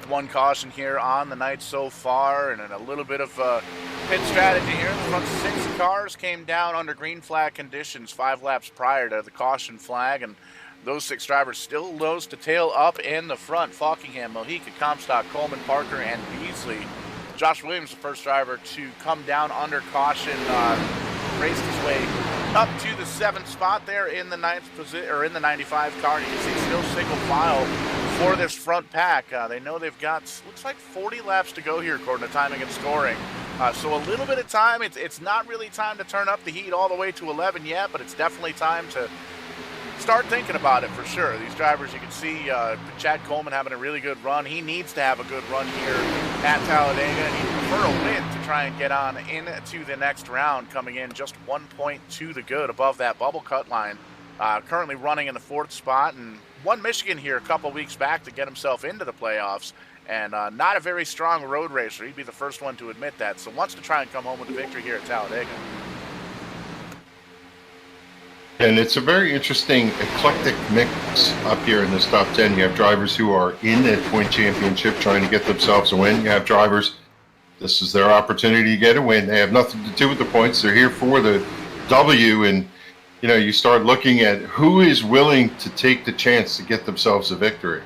One caution here on the night so far, and a little bit of pit strategy here. The front 6 cars came down under green flag conditions 5 laps prior to the caution flag, and those 6 drivers still nose to tail up in the front. Falkingham, Mojica, Comstock, Coleman, Parker, and Beasley. Josh Williams, the first driver to come down under caution, raced his way up to the 7th spot there in the 9th position, or in the 95 car. You can see still single file for this front pack. They know they've got, looks like 40 laps to go here according to timing and scoring. So a little bit of time. It's not really time to turn up the heat all the way to 11 yet, but it's definitely time to start thinking about it for sure. These drivers, you can see Chad Coleman having a really good run. He needs to have a good run here at Talladega, and he'd prefer a win to try and get on into the next round, coming in just 1 point to the good above that bubble cut line. Currently running in the 4th spot, and won Michigan here a couple weeks back to get himself into the playoffs, and not a very strong road racer. He'd be the first one to admit that, so wants to try and come home with a victory here at Talladega. And it's a very interesting eclectic mix up here in this top 10. You have drivers who are in that point championship trying to get themselves a win. You have drivers, this is their opportunity to get a win. They have nothing to do with the points. They're here for the W, and you start looking at who is willing to take the chance to get themselves a victory.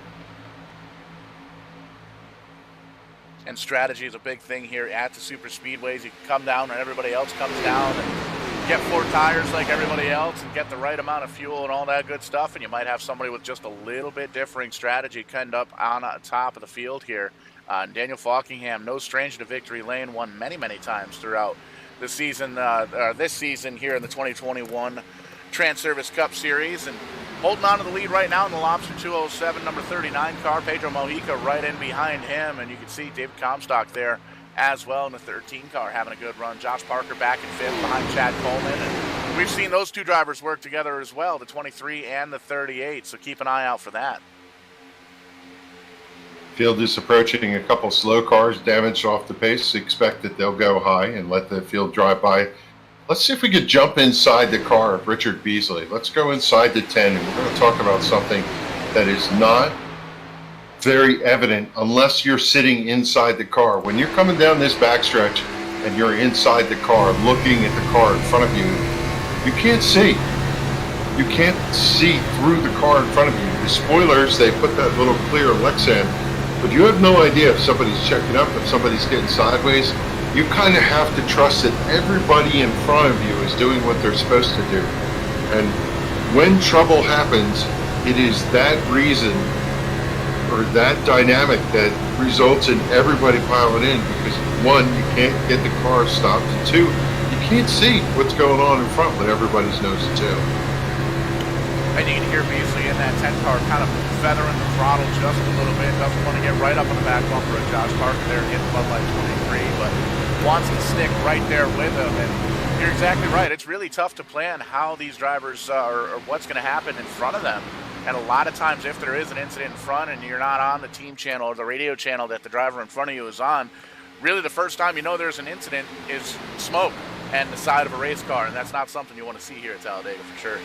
And strategy is a big thing here at the super speedways. You can come down when everybody else comes down and get 4 tires like everybody else and get the right amount of fuel and all that good stuff, and you might have somebody with just a little bit differing strategy kind of up on top of the field here. Daniel Falkingham, no stranger to victory lane, won many times throughout the season, this season here in the 2021 Transervice Cup Series, and holding on to the lead right now in the Lobster 207 number 39 car. Pedro Mojica right in behind him, and you can see David Comstock there as well in the 13 car having a good run. Josh Parker back in 5th behind Chad Coleman, and we've seen those 2 drivers work together as well, the 23 and the 38, so keep an eye out for that. Field is approaching a couple slow cars damaged off the pace. Expect that they'll go high and let the field drive by. Let's see if we could jump inside the car of Richard Beasley. Let's go inside the 10, and we're going to talk about something that is not very evident unless you're sitting inside the car. When you're coming down this backstretch and you're inside the car looking at the car in front of you, you can't see. You can't see through the car in front of you. The spoilers, they put that little clear Lexan, but you have no idea if somebody's checking up, if somebody's getting sideways. You kind of have to trust that everybody in front of you is doing what they're supposed to do. And when trouble happens, it is that reason or that dynamic that results in everybody piling in, because one, you can't get the car stopped, and two, you can't see what's going on in front when everybody's nose to tail. And you can hear Beasley in that 10 car kind of feathering the throttle just a little bit. Doesn't want to get right up on the back bumper of Josh Parker there and hit Bud Light 23, but wants to stick right there with him. And you're exactly right. It's really tough to plan how these drivers or what's going to happen in front of them. And a lot of times if there is an incident in front and you're not on the team channel or the radio channel that the driver in front of you is on, really the first time you know there's an incident is smoke and the side of a race car. And that's not something you want to see here at Talladega for sure.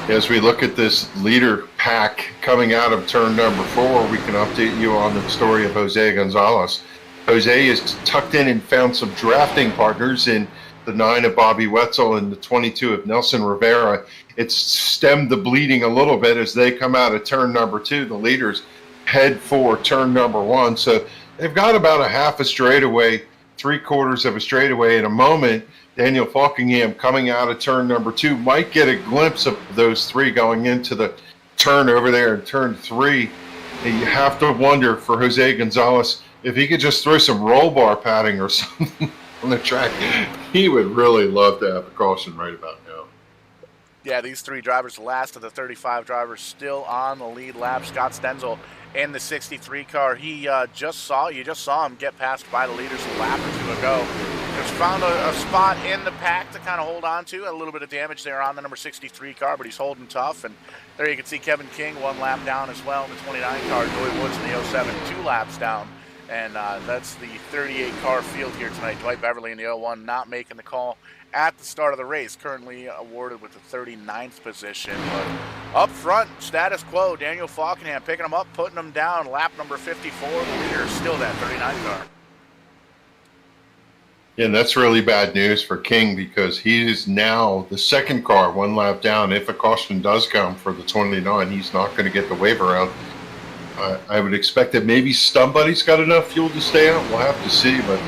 As we look at this leader pack coming out of turn number 4, we can update you on the story of Jose Gonzalez. Jose is tucked in and found some drafting partners in the 9 of Bobby Wetzel and the 22 of Nelson Rivera. It's stemmed the bleeding a little bit as they come out of turn number 2. The leaders head for turn number 1. So they've got about a half a straightaway, 3/4 of a straightaway. In a moment, Daniel Falkingham coming out of turn number 2 might get a glimpse of those 3 going into the turn over there in turn 3. And you have to wonder for Jose Gonzalez if he could just throw some roll bar padding or something on the track. He would really love to have a caution right about now. Yeah, these 3 drivers, the last of the 35 drivers, still on the lead lap. Scott Stenzel in the 63 car. You just saw him get passed by the leaders a lap or 2 ago. Just found a spot in the pack to kind of hold on to. A little bit of damage there on the number 63 car, but he's holding tough. And there you can see Kevin King 1 lap down as well in the 29 car. Joey Woods in the 07 2 laps down. And that's the 38 car field here tonight. Dwight Beverly in the 01 not making the call at the start of the race, currently awarded with the 39th position. But up front, status quo. Daniel Falkingham picking him up, putting him down. Lap number 54. The leader is still that 39 car. Yeah, and that's really bad news for King because he is now the 2nd car, 1 lap down. If a caution does come for the 29, he's not going to get the wave around. I would expect that maybe somebody's got enough fuel to stay out. We'll have to see, but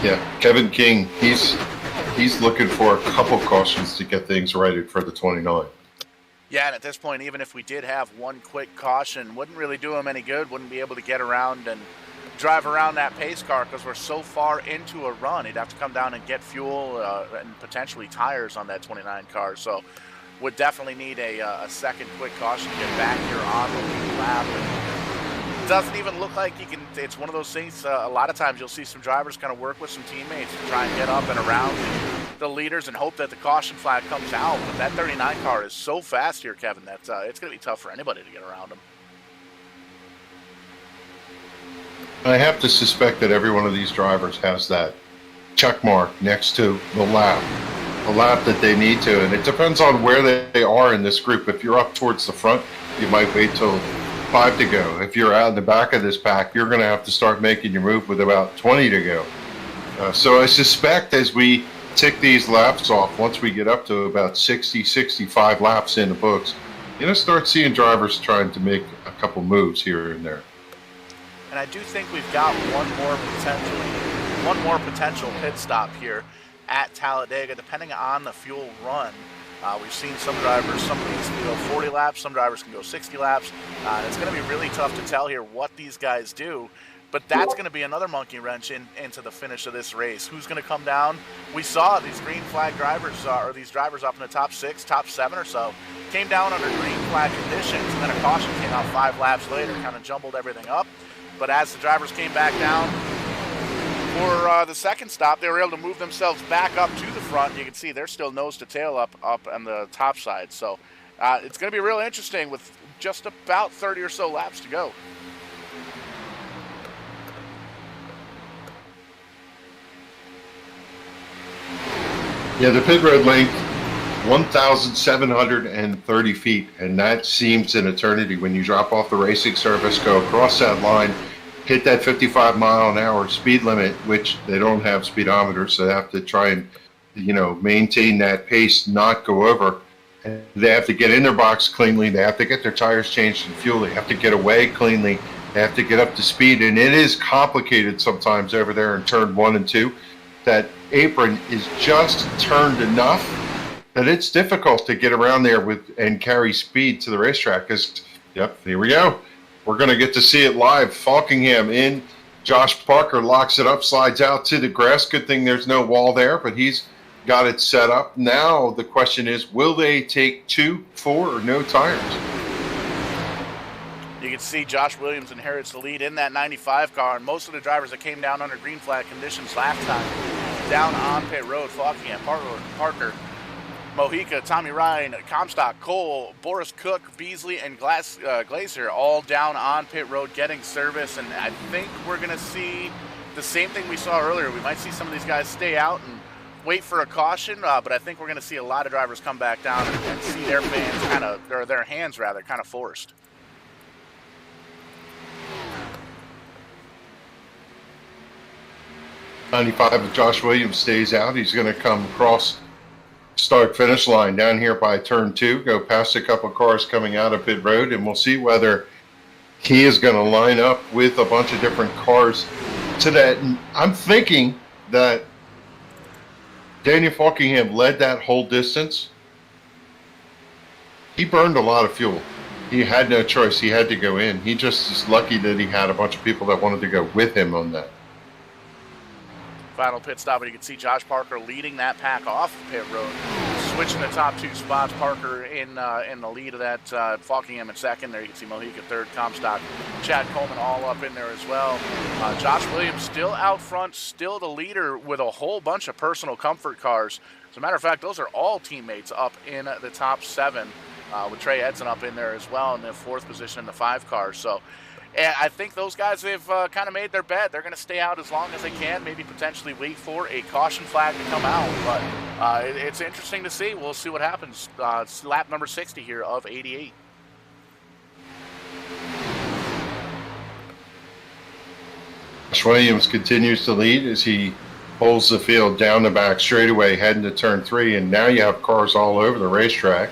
yeah, Kevin King, he's looking for a couple cautions to get things righted for the 29. Yeah, and at this point, even if we did have 1 quick caution, wouldn't really do him any good. Wouldn't be able to get around and drive around that pace car because we're so far into a run. He'd have to come down and get fuel and potentially tires on that 29 car. So would definitely need a second quick caution to get back here on the lead lap. And it doesn't even look like he can. It's one of those things, a lot of times you'll see some drivers kind of work with some teammates to try and get up and around the leaders and hope that the caution flag comes out. But that 39 car is so fast here, Kevin, that it's going to be tough for anybody to get around him. I have to suspect that every one of these drivers has that check mark next to the lap that they need to, and it depends on where they are in this group. If you're up towards the front, you might wait till 5 to go. If you're out in the back of this pack, you're going to have to start making your move with about 20 to go. So I suspect as we tick these laps off, once we get up to about 60, 65 laps in the books, you're going to start seeing drivers trying to make a couple moves here and there. And I do think we've got one more potential pit stop here at Talladega, depending on the fuel run. We've seen some drivers, some of these can go 40 laps, some drivers can go 60 laps. It's going to be really tough to tell here what these guys do, but that's going to be another monkey wrench into the finish of this race. Who's going to come down? We saw these green flag drivers, or these drivers up in the top 6, top 7 or so, came down under green flag conditions, and then a caution came out 5 laps later, kind of jumbled everything up. But as the drivers came back down for the second stop, they were able to move themselves back up to the front. You can see they're still nose to tail up on the top side. So it's going to be real interesting with just about 30 or so laps to go. Yeah, the pit road length, 1,730 feet, and that seems an eternity when you drop off the racing service, go across that line, hit that 55-mile-an-hour speed limit, which they don't have speedometers, so they have to try and, maintain that pace, not go over. And they have to get in their box cleanly. They have to get their tires changed and fuel. They have to get away cleanly. They have to get up to speed, and it is complicated sometimes over there in turn 1 and 2. That apron is just turned enough that it's difficult to get around there and carry speed to the racetrack. Because, here we go. We're going to get to see it live. Falkingham in. Josh Parker locks it up, slides out to the grass. Good thing there's no wall there, but he's got it set up. Now the question is, will they take 2, 4, or no tires? You can see Josh Williams inherits the lead in that 95 car, and most of the drivers that came down under green flag conditions last time down on pit road, Falkingham, Parker, Mojica, Tommy Ryan, Comstock, Cole, Boris Cook, Beasley, and Glacier all down on pit road getting service, and I think we're going to see the same thing we saw earlier. We might see some of these guys stay out and wait for a caution, but I think we're going to see a lot of drivers come back down and see their fans their hands kind of forced. If Josh Williams stays out, he's going to come across start-finish line down here by turn 2, go past a couple cars coming out of pit road, and we'll see whether he is going to line up with a bunch of different cars to that. And I'm thinking that Daniel Falkingham led that whole distance. He burned a lot of fuel. He had no choice. He had to go in. He just is lucky that he had a bunch of people that wanted to go with him on that. Final pit stop, and you can see Josh Parker leading that pack off the pit road, switching the top 2 spots. Parker in the lead of that, Falkingham in second. There you can see Mojica third, Comstock, Chad Coleman all up in there as well. Josh Williams still out front, still the leader with a whole bunch of personal comfort cars. As a matter of fact, those are all teammates up in the top 7, with Trey Edson up in there as well in the 4th position in the 5 car. So and I think those guys have kind of made their bet. They're going to stay out as long as they can, maybe potentially wait for a caution flag to come out. But it's interesting to see. We'll see what happens. It's lap number 60 here of 88. Josh Williams continues to lead as he pulls the field down the back straightaway, heading to turn 3. And now you have cars all over the racetrack.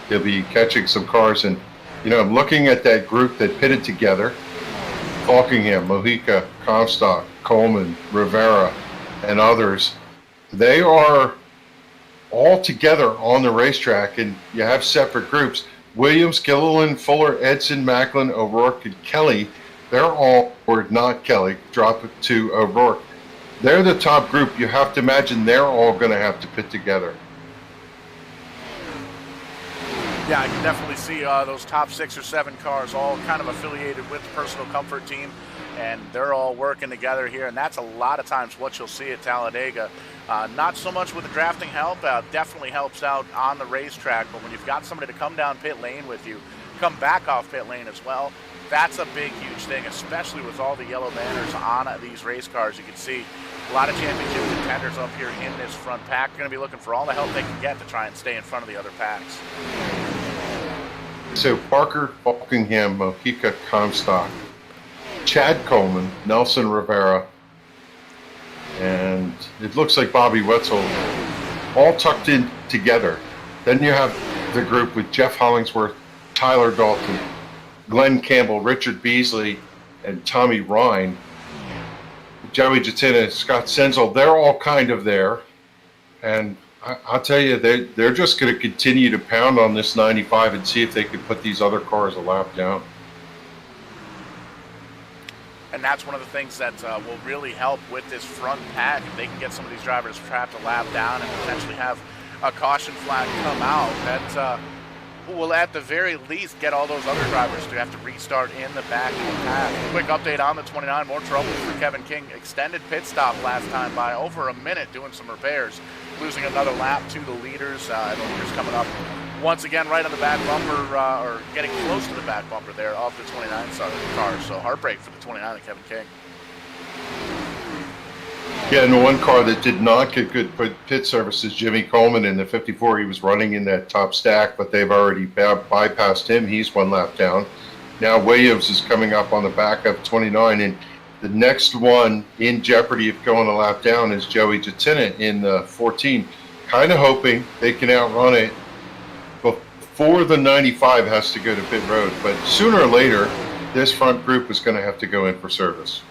He'll be catching some cars, and I'm looking at that group that pitted together. Falkingham, Mojica, Comstock, Coleman, Rivera, and others. They are all together on the racetrack, and you have separate groups. Williams, Gilliland, Fuller, Edson, Macklin, O'Rourke, and Kelly. They're all, or not Kelly, drop it to O'Rourke. They're the top group. You have to imagine they're all going to have to pit together. Yeah, I can definitely see those top 6 or 7 cars all kind of affiliated with the personal comfort team, and they're all working together here, and that's a lot of times what you'll see at Talladega. Not so much with the drafting help, definitely helps out on the racetrack, but when you've got somebody to come down pit lane with you, come back off pit lane as well, that's a big, huge thing, especially with all the yellow banners on these race cars. You can see a lot of championship contenders up here in this front pack. Going to be looking for all the help they can get to try and stay in front of the other packs. So Parker, Falkingham, Mojica, Comstock, Chad Coleman, Nelson Rivera, and it looks like Bobby Wetzel, all tucked in together. Then you have the group with Jeff Hollingsworth, Tyler Dalton, Glenn Campbell, Richard Beasley, and Tommy Ryan. Joey Jatina, Scott Senzel, they're all kind of there. And I'll tell you, they're just going to continue to pound on this 95 and see if they can put these other cars a lap down. And that's one of the things that will really help with this front pack. If they can get some of these drivers trapped a lap down and potentially have a caution flag come out, that will at the very least get all those other drivers to have to restart in the back of the pack. Quick update on the 29, more trouble for Kevin King. Extended pit stop last time by over a minute doing some repairs, losing another lap to the leaders. The leaders coming up once again right on the back bumper, or getting close to the back bumper there off the 29 side of the car. So heartbreak for the 29 of Kevin King. Yeah, and the one car that did not get good pit service is Jimmy Coleman in the 54. He was running in that top stack, but they've already bypassed him. He's one lap down. Now Williams is coming up on the back of 29, and the next one in jeopardy of going a lap down is Joey Jatina in the 14. Kind of hoping they can outrun it before the 95 has to go to pit road. But sooner or later, this front group is going to have to go in for service.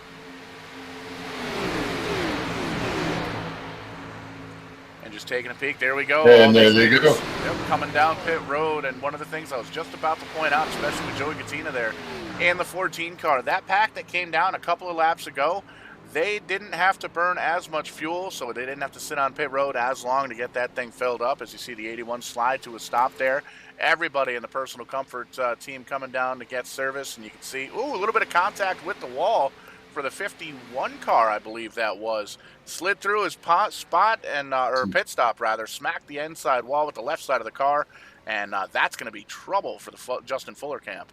Taking a peek. There we go. And there they go. Yep, coming down pit road. And one of the things I was just about to point out, especially with Joey Jatina there and the 14 car, that pack that came down a couple of laps ago, they didn't have to burn as much fuel, so they didn't have to sit on pit road as long to get that thing filled up. As you see the 81 slide to a stop there. Everybody in the personal comfort team coming down to get service, and you can see, a little bit of contact with the wall for the 51 car, I believe that was. Slid through his spot and or pit stop rather, smacked the inside wall with the left side of the car, and that's going to be trouble for the Justin Fuller camp.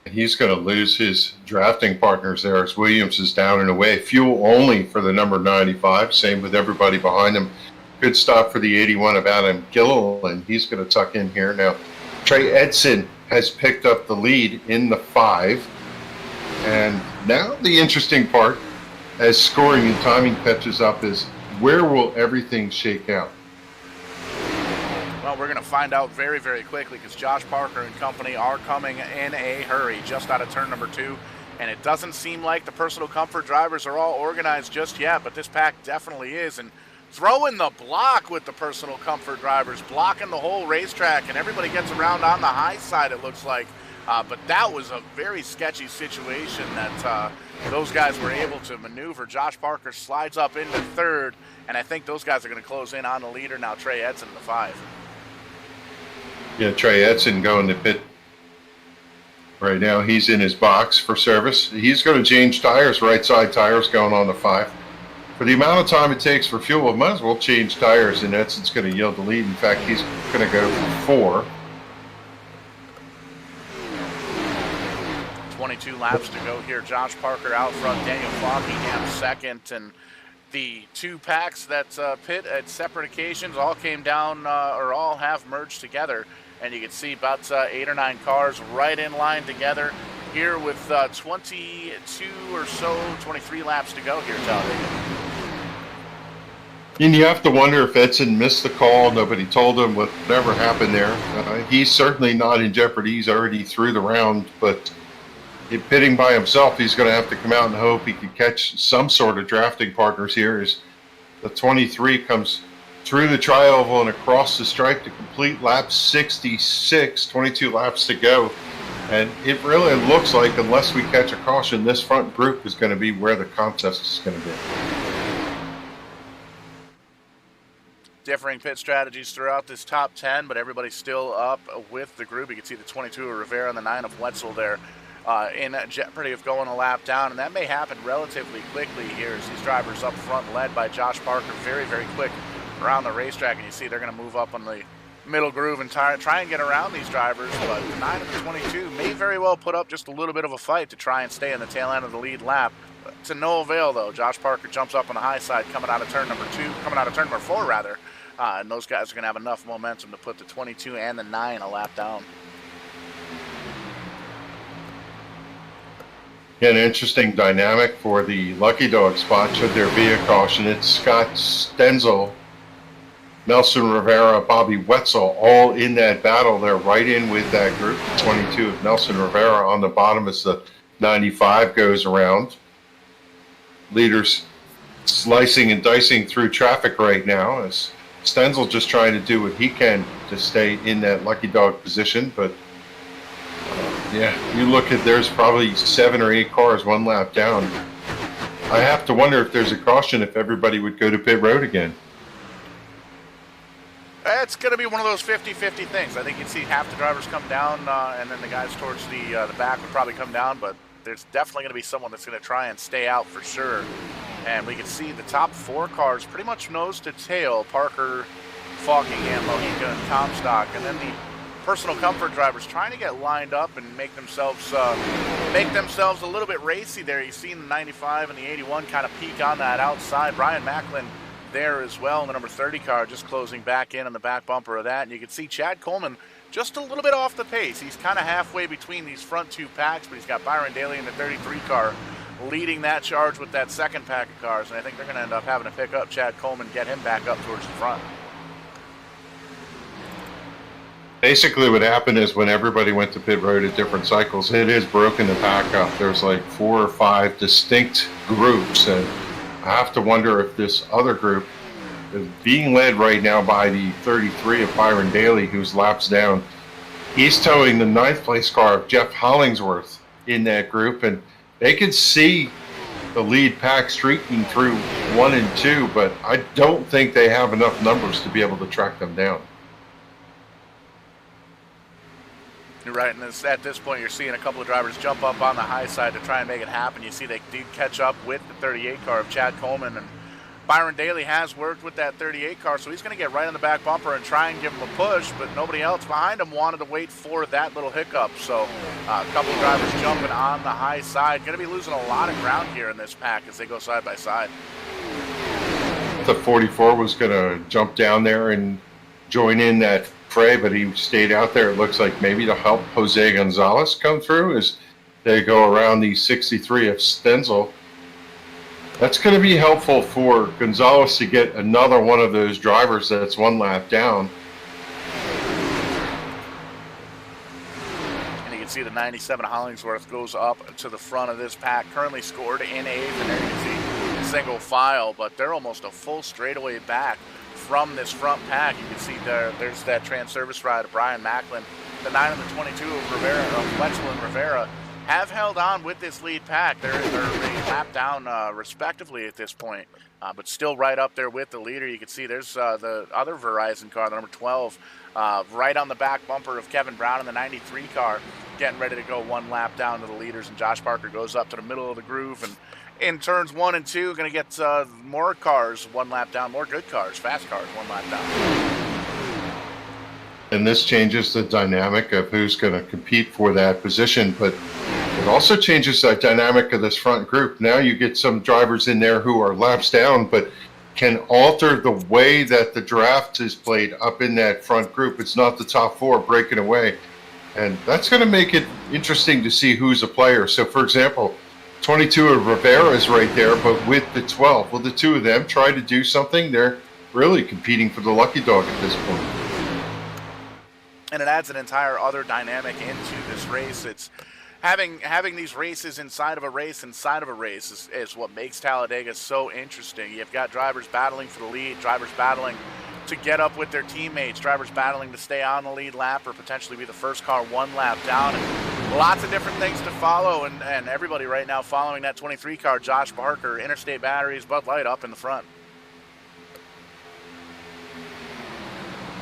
He's going to lose his drafting partners there as Williams is down and away. Fuel only for the number 95. Same with everybody behind him. Good stop for the 81 of Adam Gilliland. He's going to tuck in here now. Trey Edson has picked up the lead in the 5. And now the interesting part, as scoring and timing catches up, is where will everything shake out? Well, we're going to find out very, very quickly because Josh Parker and company are coming in a hurry just out of turn number 2. And it doesn't seem like the personal comfort drivers are all organized just yet, but this pack definitely is. And throwing the block with the personal comfort drivers, blocking the whole racetrack, and everybody gets around on the high side, it looks like. But that was a very sketchy situation that those guys were able to maneuver. Josh Parker slides up into 3rd, and I think those guys are going to close in on the leader now, Trey Edson in the 5. Yeah, Trey Edson going to pit right now. He's in his box for service. He's going to change tires, right side tires going on the 5. For the amount of time it takes for fuel, we might as well change tires, and Edson's going to yield the lead. In fact, he's going to go for 4. 22 laps to go here. Josh Parker out front, Daniel Fockingham second, and the 2 packs that pit at separate occasions all came down or all have merged together, and you can see about 8 or 9 cars right in line together here with 22 or so, 23 laps to go here at Talladega. And you have to wonder if Edson missed the call. Nobody told him whatever happened there. He's certainly not in jeopardy. He's already through the round, but pitting by himself, he's going to have to come out and hope he can catch some sort of drafting partners here as the 23 comes through the tri-oval and across the stripe to complete lap 66, 22 laps to go. And it really looks like, unless we catch a caution, this front group is going to be where the contest is going to be. Differing pit strategies throughout this top 10, but everybody's still up with the group. You can see the 22 of Rivera and the 9 of Wetzel there. In jeopardy of going a lap down, and that may happen relatively quickly here as these drivers up front led by Josh Parker very, very quick around the racetrack, and you see they're going to move up on the middle groove and try and get around these drivers, but the 9 of the 22 may very well put up just a little bit of a fight to try and stay in the tail end of the lead lap. To no avail, though. Josh Parker jumps up on the high side coming out of turn number 4 rather, and those guys are going to have enough momentum to put the 22 and the 9 a lap down. An interesting dynamic for the Lucky Dog spot should there be a caution. It's Scott Stenzel, Nelson Rivera, Bobby Wetzel all in that battle. They're right in with that group. 22 of Nelson Rivera on the bottom as the 95 goes around. Leaders slicing and dicing through traffic right now as Stenzel just trying to do what he can to stay in that Lucky Dog position, but yeah, you look at, there's probably 7 or 8 cars 1 lap down. I have to wonder if there's a caution if everybody would go to pit road again. It's going to be one of those 50-50 things. I think you'd see half the drivers come down, and then the guys towards the back would probably come down, but there's definitely going to be someone that's going to try and stay out for sure. And we can see the top 4 cars pretty much nose to tail. Parker, Falkingham, Mohica, and Comstock. And then the personal comfort drivers trying to get lined up and make themselves a little bit racy there. You've seen the 95 and the 81 kind of peak on that outside. Brian Macklin there as well in the number 30 car, just closing back in on the back bumper of that. And you can see Chad Coleman just a little bit off the pace. He's kind of halfway between these front two packs, but he's got Byron Daly in the 33 car leading that charge with that second pack of cars. And I think they're going to end up having to pick up Chad Coleman, get him back up towards the front. Basically what happened is when everybody went to pit road at different cycles, it has broken the pack up. There's like 4 or 5 distinct groups, and I have to wonder if this other group is being led right now by the 33 of Byron Daly, who's laps down. He's towing the 9th place car of Jeff Hollingsworth in that group, and they can see the lead pack streaking through 1 and 2, but I don't think they have enough numbers to be able to track them down. You're right, and at this point, you're seeing a couple of drivers jump up on the high side to try and make it happen. You see they did catch up with the 38 car of Chad Coleman, and Byron Daly has worked with that 38 car, so he's going to get right on the back bumper and try and give him a push, but nobody else behind him wanted to wait for that little hiccup. So a couple of drivers jumping on the high side. Going to be losing a lot of ground here in this pack as they go side by side. The 44 was going to jump down there and join in that fray, but he stayed out there, it looks like, maybe to help Jose Gonzalez come through as they go around the 63 of Stenzel. That's going to be helpful for Gonzalez to get another one of those drivers that's 1 lap down. And you can see the 97 Hollingsworth goes up to the front of this pack, currently scored in 8th, and there you can see single file, but they're almost a full straightaway back from this front pack. You can see there's that Transervice ride of Brian Macklin. The 9 and the 22 of Wetzel and Rivera have held on with this lead pack. They're a lap down respectively at this point, but still right up there with the leader. You can see there's the other Verizon car, the number 12, right on the back bumper of Kevin Brown in the 93 car, getting ready to go 1 lap down to the leaders, and Josh Parker goes up to the middle of the groove, and in turns 1 and 2, going to get more cars 1 lap down, more good cars, fast cars 1 lap down. And this changes the dynamic of who's going to compete for that position, but it also changes the dynamic of this front group. Now you get some drivers in there who are laps down, but can alter the way that the draft is played up in that front group. It's not the top 4 breaking away, and that's going to make it interesting to see who's a player. So, for example, 22 of Rivera is right there, but with the 12, will the 2 of them try to do something? They're really competing for the lucky dog at this point. And it adds an entire other dynamic into this race. It's having these races inside of a race is what makes Talladega so interesting. You've got drivers battling for the lead, drivers battling to get up with their teammates, drivers battling to stay on the lead lap or potentially be the first car 1 lap down. And lots of different things to follow, and everybody right now following that 23 car, Josh Parker, Interstate Batteries, Bud Light up in the front.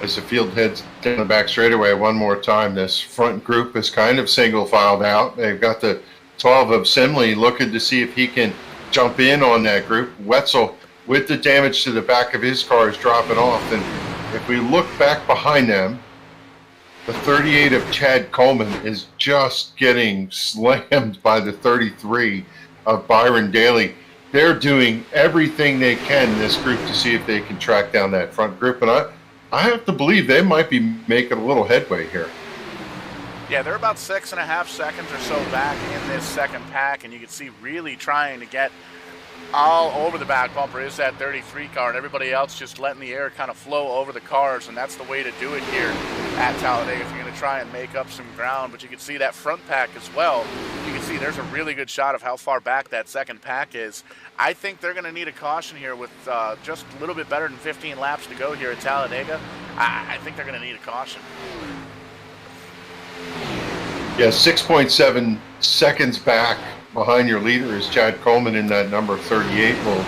As the field heads down the back straightaway one more time, this front group is kind of single filed out. They've got the 12 of Simley looking to see if he can jump in on that group. Wetzel, with the damage to the back of his car, is dropping off. And if we look back behind them, the 38 of Chad Coleman is just getting slammed by the 33 of Byron Daly. They're doing everything they can in this group to see if they can track down that front group. And I have to believe they might be making a little headway here. Yeah, they're about 6.5 seconds or so back in this second pack, and you can see really trying to get all over the back bumper is that 33 car, and everybody else just letting the air kind of flow over the cars, and that's the way to do it here at Talladega if you're going to try and make up some ground. But you can see that front pack as well. You can see there's a really good shot of how far back that second pack is. I think they're going to need a caution here with just a little bit better than 15 laps to go here at Talladega. I think they're going to need a caution. Yeah, 6.7 seconds back behind your leader is Chad Coleman in that number 38. We'll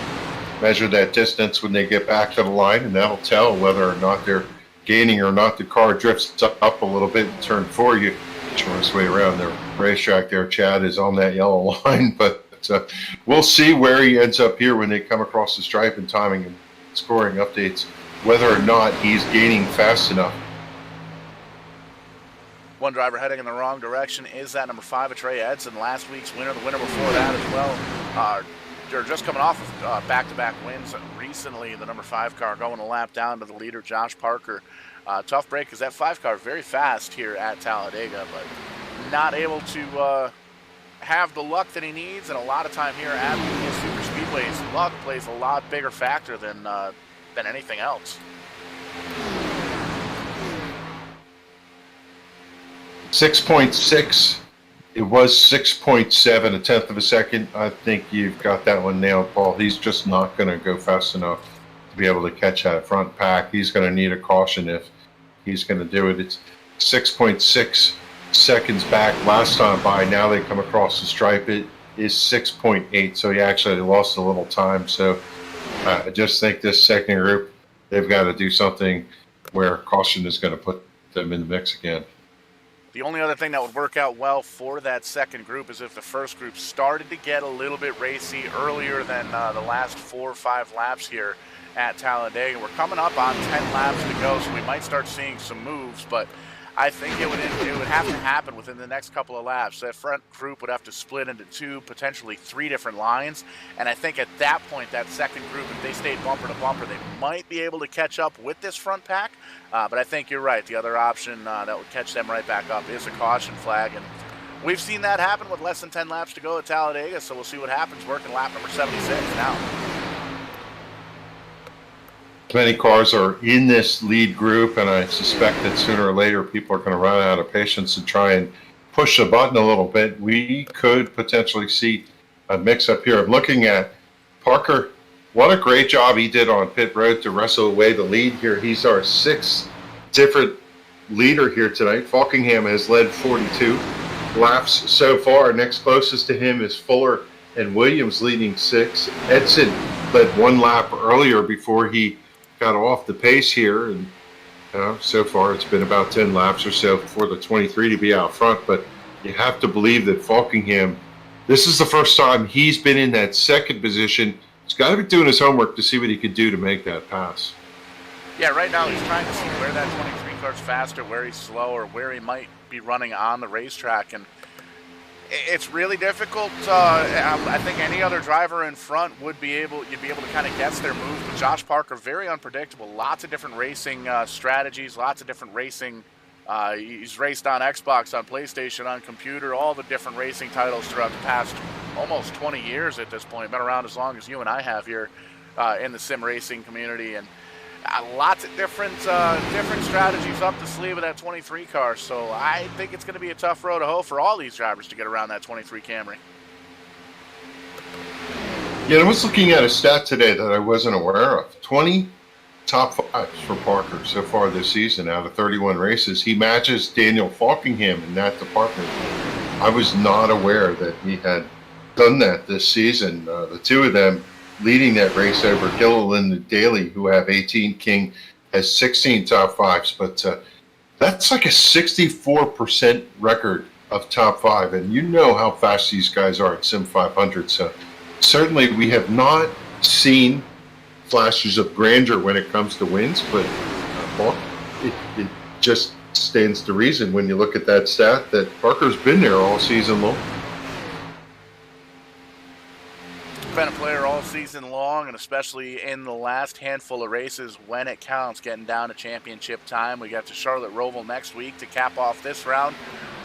measure that distance when they get back to the line, and that'll tell whether or not they're gaining or not. The car drifts up a little bit in turn 4. You try to way around the racetrack there. Chad is on that yellow line, but we'll see where he ends up here when they come across the stripe and timing and scoring updates whether or not he's gaining fast enough. One driver heading in the wrong direction is that number 5, Trey Edson, last week's winner, the winner before that as well. They're just coming off of back-to-back wins recently. The number 5 car going a lap down to the leader, Josh Parker. Tough break because that 5 car very fast here at Talladega, but not able to have the luck that he needs. And a lot of time here at the Super Speedways, luck plays a lot bigger factor than anything else. 6.6. It was 6.7, a tenth of a second. I think you've got that one nailed, Paul. He's just not going to go fast enough to be able to catch that front pack. He's going to need a caution if he's going to do it. It's 6.6 seconds back last time by. Now they come across the stripe. It is 6.8, so he actually lost a little time. So I just think this second group, they've got to do something where caution is going to put them in the mix again. The only other thing that would work out well for that second group is if the first group started to get a little bit racy earlier than the last 4 or 5 laps here at Talladega. We're coming up on 10 laps to go, so we might start seeing some moves, but I think it would have to happen within the next couple of laps. That front group would have to split into 2, potentially 3 different lines, and I think at that point, that second group, if they stayed bumper to bumper, they might be able to catch up with this front pack, but I think you're right. The other option that would catch them right back up is a caution flag, and we've seen that happen with less than 10 laps to go at Talladega, so we'll see what happens working lap number 76 now. Many cars are in this lead group, and I suspect that sooner or later people are going to run out of patience and try and push the button a little bit. We could potentially see a mix-up here. I'm looking at Parker. What a great job he did on pit road to wrestle away the lead here. He's our 6th different leader here tonight. Falkingham has led 42 laps so far. Next closest to him is Fuller and Williams leading 6. Edson led 1 lap earlier before he got off the pace here, and so far it's been about 10 laps or so for the 23 to be out front, but you have to believe that Falkingham, this is the first time he's been in that second position. He's got to be doing his homework to see what he could do to make that pass. Yeah, right now he's trying to see where that 23 car's faster, where he's slower, where he might be running on the racetrack, and it's really difficult. I think any other driver in front you'd be able to kind of guess their moves, but Josh Parker, very unpredictable. Lots of different racing strategies, lots of different racing. He's raced on Xbox, on PlayStation, on computer, all the different racing titles throughout the past almost 20 years at this point. Been around as long as you and I have here in the sim racing community, and lots of different strategies up the sleeve of that 23 car. So I think it's going to be a tough road to hoe for all these drivers to get around that 23 Camry. Yeah, I was looking at a stat today that I wasn't aware of. 20 top 5s for Parker so far this season out of 31 races. He matches Daniel Falkingham in that department. I was not aware that he had done that this season. The two of them leading that race over Gilliland and Daly, who have 18. King has 16 top 5s, but that's like a 64% record of top 5, and you know how fast these guys are at SIM500. So certainly we have not seen flashes of grandeur when it comes to wins, but it just stands to reason when you look at that stat that Parker's been there all season long. Been a player all season long, and especially in the last handful of races when it counts, getting down to championship time. We got to Charlotte Roval next week to cap off this round.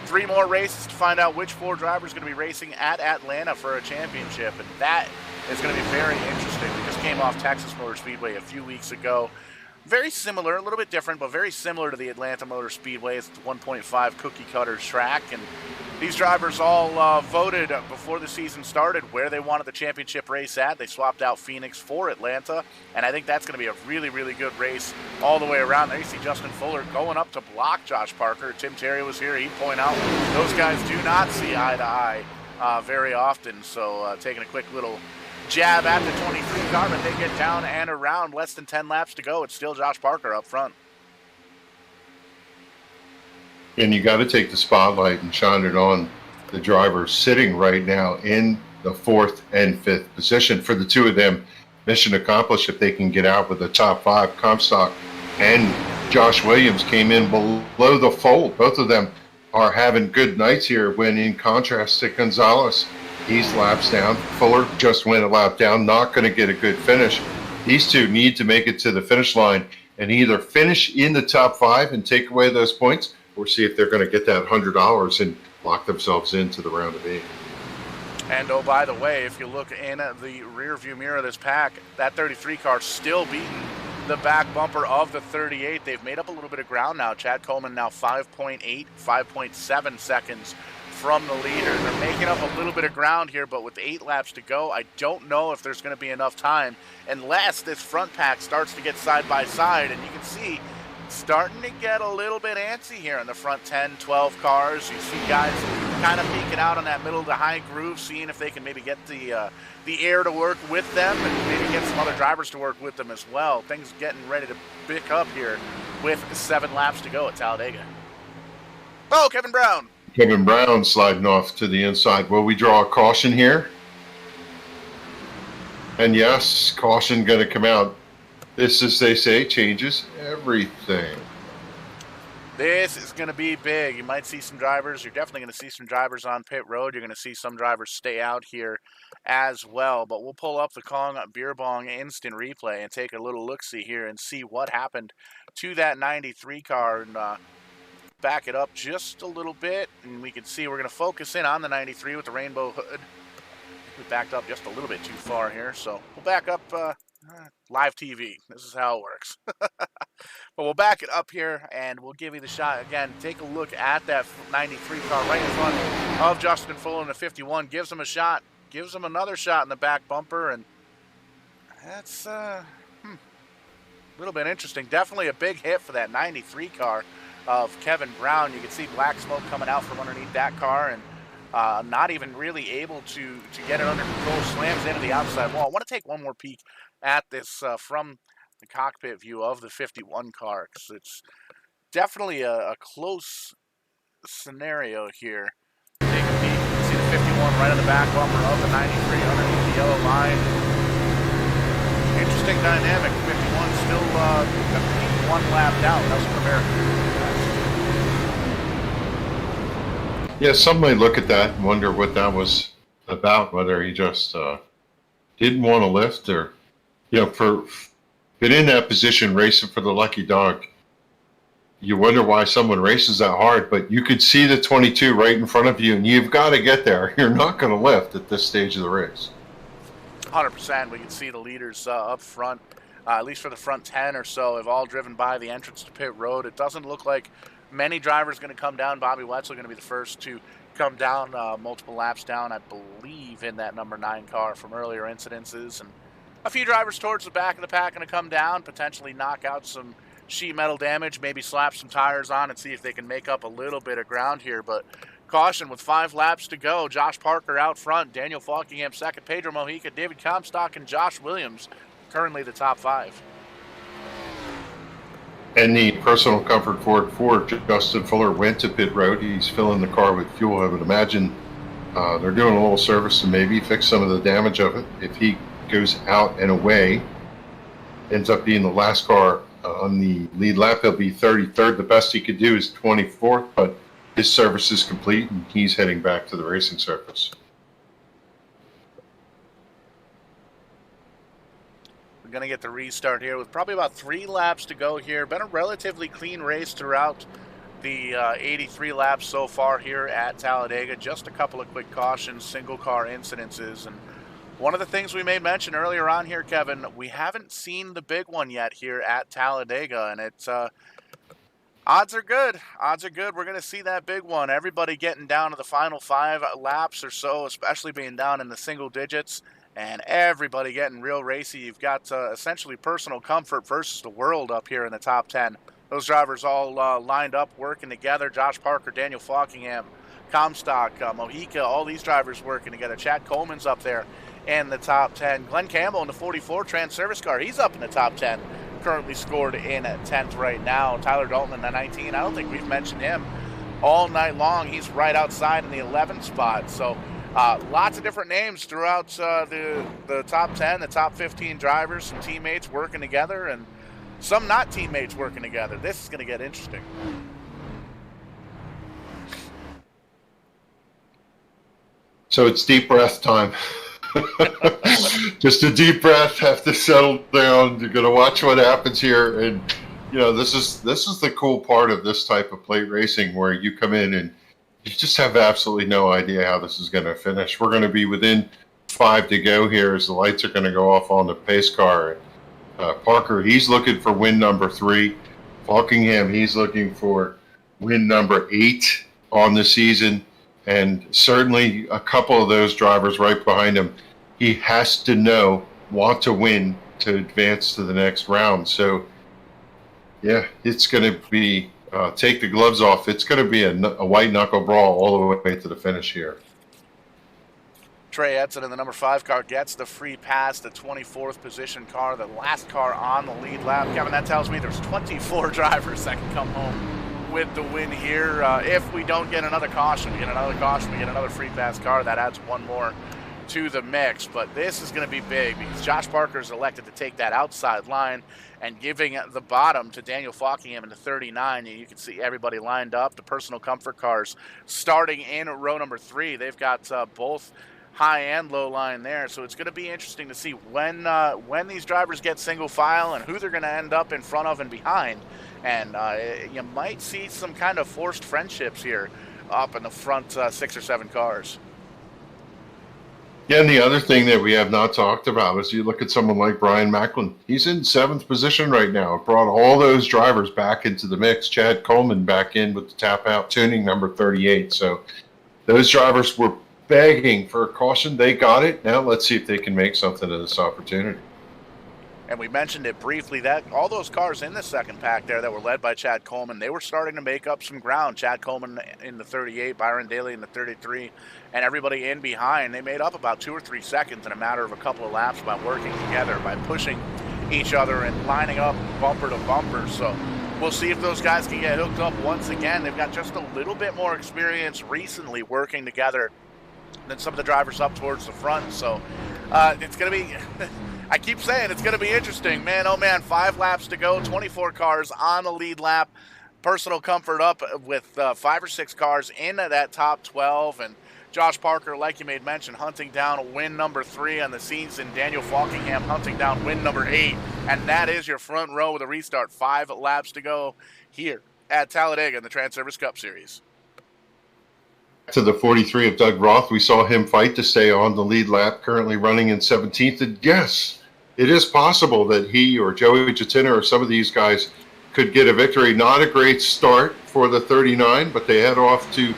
3 more races to find out which 4 drivers are going to be racing at Atlanta for a championship, and that is going to be very interesting. We just came off Texas Motor Speedway a few weeks ago. Very similar, a little bit different, but very similar to the Atlanta Motor Speedway. It's the 1.5 cookie cutter track, and these drivers all voted before the season started where they wanted the championship race at. They swapped out Phoenix for Atlanta, and I think that's going to be a really, really good race all the way around. There you see Justin Fuller going up to block Josh Parker. Tim Terry was here. He'd point out those guys do not see eye to eye very often, so taking a quick little jab at the 23 car, but they get down and around. Less than 10 laps to go. It's still Josh Parker up front. And you got to take the spotlight and shine it on the drivers sitting right now in the 4th and 5th position. For the two of them, mission accomplished if they can get out with the top 5. Comstock and Josh Williams came in below the fold. Both of them are having good nights here, when in contrast to Gonzalez, he's laps down. Fuller just went a lap down, not going to get a good finish. These two need to make it to the finish line and either finish in the top 5 and take away those points, or see if they're going to get that $100 and lock themselves into the round of 8. And oh, by the way, if you look in the rear view mirror of this pack, that 33 car still beating the back bumper of the 38. They've made up a little bit of ground now. Chad Coleman now 5.8, 5.7 seconds from the leader. They're making up a little bit of ground here, but with 8 laps to go, I don't know if there's going to be enough time unless this front pack starts to get side by side. And you can see starting to get a little bit antsy here in the front 10, 12 cars. You see guys kind of peeking out on that middle to high groove, seeing if they can maybe get the air to work with them and maybe get some other drivers to work with them as well. Things getting ready to pick up here with 7 laps to go at Talladega. Oh, Kevin Brown. Kevin Brown sliding off to the inside. Will we draw a caution here? And yes, caution going to come out. This, as they say, changes everything. This is going to be big. You might see some drivers. You're definitely going to see some drivers on pit road. You're going to see some drivers stay out here as well. But we'll pull up the Kong Beer Bong instant replay and take a little look-see here and see what happened to that 93 car and back it up just a little bit. And we can see we're going to focus in on the 93 with the rainbow hood. We backed up just a little bit too far here, so we'll back up. Live TV. This is how it works. But we'll back it up here and we'll give you the shot again. Take a look at that 93 car right in front of Justin Fuller in the 51. Gives him a shot. Gives him another shot in the back bumper, and that's a little bit interesting. Definitely a big hit for that 93 car of Kevin Brown. You can see black smoke coming out from underneath that car, and not even really able to get it under control. Slams into the outside wall. I want to take one more peek at this from the cockpit view of the 51 car, because it's definitely a close scenario here. Take a peek. You can see the 51 right on the back bumper of the 93 underneath the yellow line. Interesting dynamic. 51 still one lap down. That's American. Yeah, some may look at that and wonder what that was about, whether he just didn't want to lift, or, for been in that position racing for the lucky dog. You wonder why someone races that hard, but you could see the 22 right in front of you, and you've got to get there. You're not going to lift at this stage of the race. 100%. We can see the leaders up front, at least for the front 10 or so, have all driven by the entrance to pit road. It doesn't look like many drivers going to come down. Bobby Wetzel going to be the first to come down, multiple laps down, I believe, in that number 9 car from earlier incidences. And a few drivers towards the back of the pack going to come down, potentially knock out some sheet metal damage, maybe slap some tires on and see if they can make up a little bit of ground here. But caution with 5 laps to go. Josh Parker out front, Daniel Falkingham second, Pedro Mojica, David Comstock, and Josh Williams currently the top 5. And the personal comfort for Justin Fuller went to pit road. He's filling the car with fuel. I would imagine they're doing a little service to maybe fix some of the damage of it. If he goes out and away, ends up being the last car on the lead lap, he'll be 33rd. The best he could do is 24th, but his service is complete and he's heading back to the racing surface. We're going to get the restart here with probably about 3 laps to go here. Been a relatively clean race throughout the 83 laps so far here at Talladega. Just a couple of quick cautions, single car incidences, and one of the things we made mention earlier on here, Kevin, we haven't seen the big one yet here at Talladega, and it's odds are good. Odds are good. We're going to see that big one. Everybody getting down to the final 5 laps or so, especially being down in the single digits, and everybody getting real racy. You've got essentially personal comfort versus the world up here in the top 10. Those drivers all lined up, working together. Josh Parker, Daniel Falkingham, Comstock, Mojica, all these drivers working together. Chad Coleman's up there in the top 10. Glenn Campbell in the 44 Transervice car, he's up in the top 10. Currently scored in at 10th right now. Tyler Dalton in the 19. I don't think we've mentioned him all night long. He's right outside in the 11th spot. So Lots of different names throughout the top 10, the top 15 drivers, some teammates working together, and some not teammates working together. This is going to get interesting. So it's deep breath time. Just a deep breath, have to settle down. You're going to watch what happens here. And, this is the cool part of this type of plate racing, where you come in and you just have absolutely no idea how this is going to finish. We're going to be within 5 to go here as the lights are going to go off on the pace car. Parker, he's looking for win number 3. Falkingham, he's looking for win number 8 on the season. And certainly a couple of those drivers right behind him, he has to want to win to advance to the next round. So, yeah, it's going to be, take the gloves off. It's going to be a white knuckle brawl all the way to the finish here. Trey Edson in the number 5 car gets the free pass, the 24th position car, the last car on the lead lap. Kevin, that tells me there's 24 drivers that can come home with the win here. If we don't get another caution, we get another free pass car, that adds one more to the mix. But this is going to be big because Josh Parker's elected to take that outside line and giving the bottom to Daniel Falkingham in the 39. And you can see everybody lined up, the personal comfort cars starting in row number 3. They've got both high and low line there, so it's going to be interesting to see when these drivers get single file and who they're going to end up in front of and behind. And you might see some kind of forced friendships here up in the front 6 or 7 cars. Yeah, and the other thing that we have not talked about is you look at someone like Brian Macklin. He's in 7th position right now. It brought all those drivers back into the mix. Chad Coleman back in with the tap-out tuning number 38. So those drivers were begging for a caution. They got it. Now let's see if they can make something of this opportunity. And we mentioned it briefly that all those cars in the second pack there that were led by Chad Coleman, they were starting to make up some ground. Chad Coleman in the 38, Byron Daly in the 33, and everybody in behind. They made up about 2 or 3 seconds in a matter of a couple of laps by working together, by pushing each other and lining up bumper to bumper. So we'll see if those guys can get hooked up once again. They've got just a little bit more experience recently working together than some of the drivers up towards the front. So it's going to be... I keep saying it's going to be interesting. Man, oh man, 5 laps to go, 24 cars on the lead lap. Personal comfort up with 5 or 6 cars in that top 12. And Josh Parker, like you made mention, hunting down win number 3 on the season. Daniel Falkingham hunting down win number 8. And that is your front row with a restart. 5 laps to go here at Talladega in the Transervice Cup Series. To the 43 of Doug Roth, we saw him fight to stay on the lead lap, currently running in 17th. And yes, it is possible that he or Joey Jatina or some of these guys could get a victory. Not a great start for the 39, but they head off to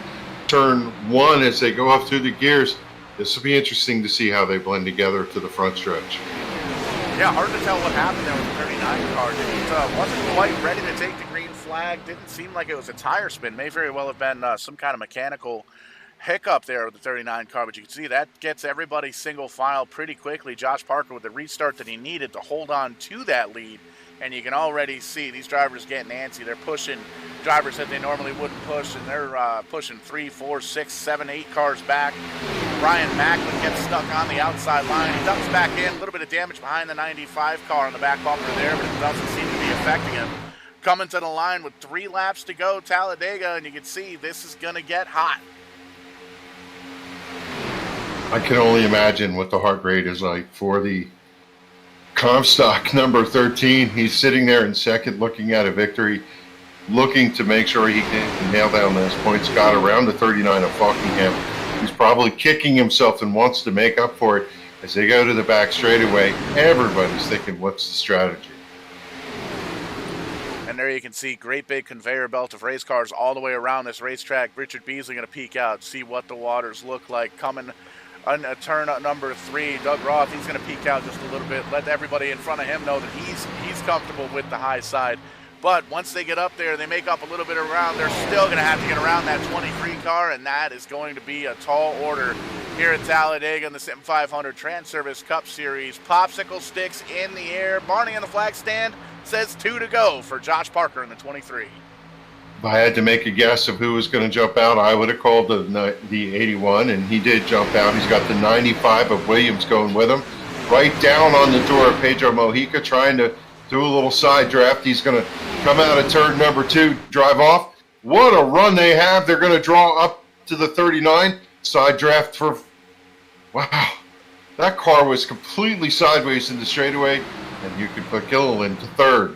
turn 1 as they go off through the gears. This will be interesting to see how they blend together to the front stretch. Yeah, hard to tell what happened there with the 39 car. It wasn't quite ready to take the green flag. Didn't seem like it was a tire spin. May very well have been some kind of mechanical hiccup there with the 39 car, but you can see that gets everybody single file pretty quickly. Josh Parker with the restart that he needed to hold on to that lead, and you can already see these drivers getting antsy. They're pushing drivers that they normally wouldn't push, and they're pushing 3, 4, 6, 7, 8 cars back. Brian Macklin gets stuck on the outside line. He ducks back in, a little bit of damage behind the 95 car on the back bumper there, but it doesn't seem to be affecting him. Coming to the line with 3 laps to go, Talladega, and you can see this is going to get hot. I can only imagine what the heart rate is like for the Comstock number 13. He's sitting there in second looking at a victory, looking to make sure he can nail down those points. Got around the 39 of Falkingham. He's probably kicking himself and wants to make up for it as they go to the back straightaway. Everybody's thinking, what's the strategy? And there you can see great big conveyor belt of race cars all the way around this racetrack. Richard Beasley going to peek out, see what the waters look like coming on turn number 3. Doug Roth, he's going to peek out just a little bit, let everybody in front of him know that he's comfortable with the high side. But once they get up there, they make up a little bit of ground. They're still going to have to get around that 23 car, and that is going to be a tall order here at Talladega in the SIM500 Transervice Cup Series. Popsicle sticks in the air. Barney on the flag stand says 2 to go for Josh Parker in the 23. If I had to make a guess of who was going to jump out, I would have called the 81, and he did jump out. He's got the 95 of Williams going with him. Right down on the door of Pedro Mojica, trying to do a little side draft. He's going to come out of turn number 2, drive off. What a run they have. They're going to draw up to the 39. Side draft for... Wow. That car was completely sideways in the straightaway, and you could put Gilliland to third.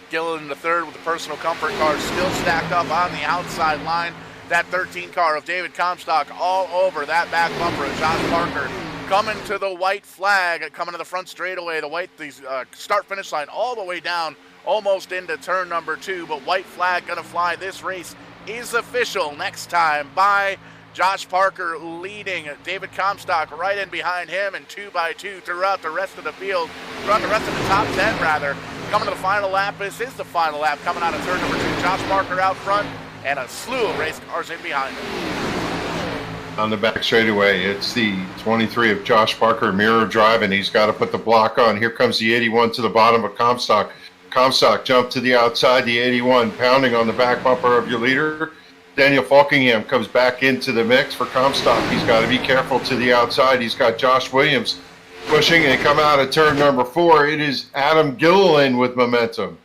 Gilliland to third with the personal comfort car still stacked up on the outside line. That 13 car of David Comstock all over that back bumper of Josh Parker. Coming to the white flag, coming to the front straightaway, the start-finish line all the way down, almost into turn number 2, but white flag going to fly. This race is official next time by Josh Parker leading David Comstock right in behind him, and 2 by 2 throughout the rest of the field, throughout the rest of the top 10 rather. Coming to the final lap, this is the final lap, coming out of turn number 2. Josh Parker out front, and a slew of race cars in behind him. On the back straightaway, it's the 23 of Josh Parker, mirror drive, and he's got to put the block on. Here comes the 81 to the bottom of Comstock. Comstock jumped to the outside, the 81 pounding on the back bumper of your leader. Daniel Falkingham comes back into the mix for Comstock. He's got to be careful to the outside. He's got Josh Williams pushing, and come out of turn number 4. It is Adam Gilliland with momentum.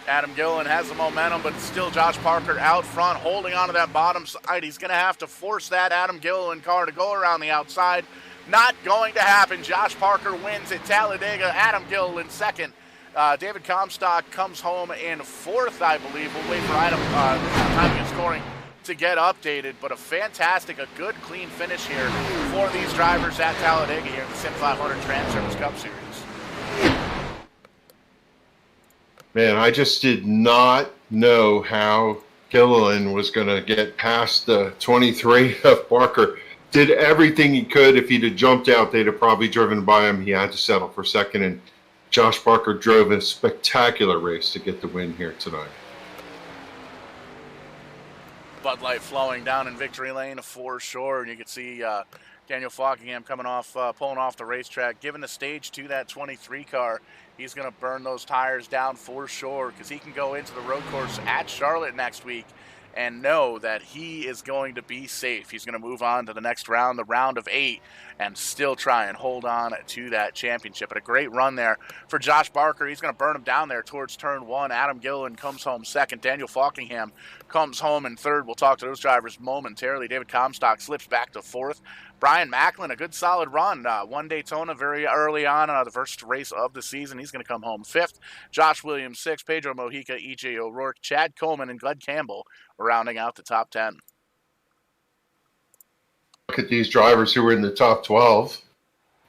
Adam Gilliland has the momentum, but still Josh Parker out front, holding onto that bottom side. He's going to have to force that Adam Gilliland car to go around the outside. Not going to happen. Josh Parker wins at Talladega. Adam Gilliland second. David Comstock comes home in 4th, I believe. We'll wait for timing and scoring to get updated, but a good clean finish here for these drivers at Talladega here in the SIM500 Transervice Cup Series. Man, I just did not know how Gilliland was going to get past the 23 of Parker. Did everything he could. If he'd have jumped out, they'd have probably driven by him. He had to settle for second, and Josh Parker drove a spectacular race to get the win here tonight. Bud Light flowing down in victory lane for sure, and you can see Daniel Falkingham pulling off the racetrack, giving the stage to that 23 car. He's going to burn those tires down for sure, because he can go into the road course at Charlotte next week and know that he is going to be safe. He's going to move on to the next round, the round of 8, and still try and hold on to that championship. But a great run there for Josh Parker. He's going to burn him down there towards turn 1. Adam Gilliland comes home second. Daniel Falkingham comes home in third. We'll talk to those drivers momentarily. David Comstock slips back to 4th. Brian Macklin, a good solid run. Won Daytona very early on, the first race of the season. He's going to come home 5th. Josh Williams 6th. Pedro Mojica, E.J. O'Rourke, Chad Coleman, and Glenn Campbell rounding out the top 10. Look at these drivers who were in the top 12.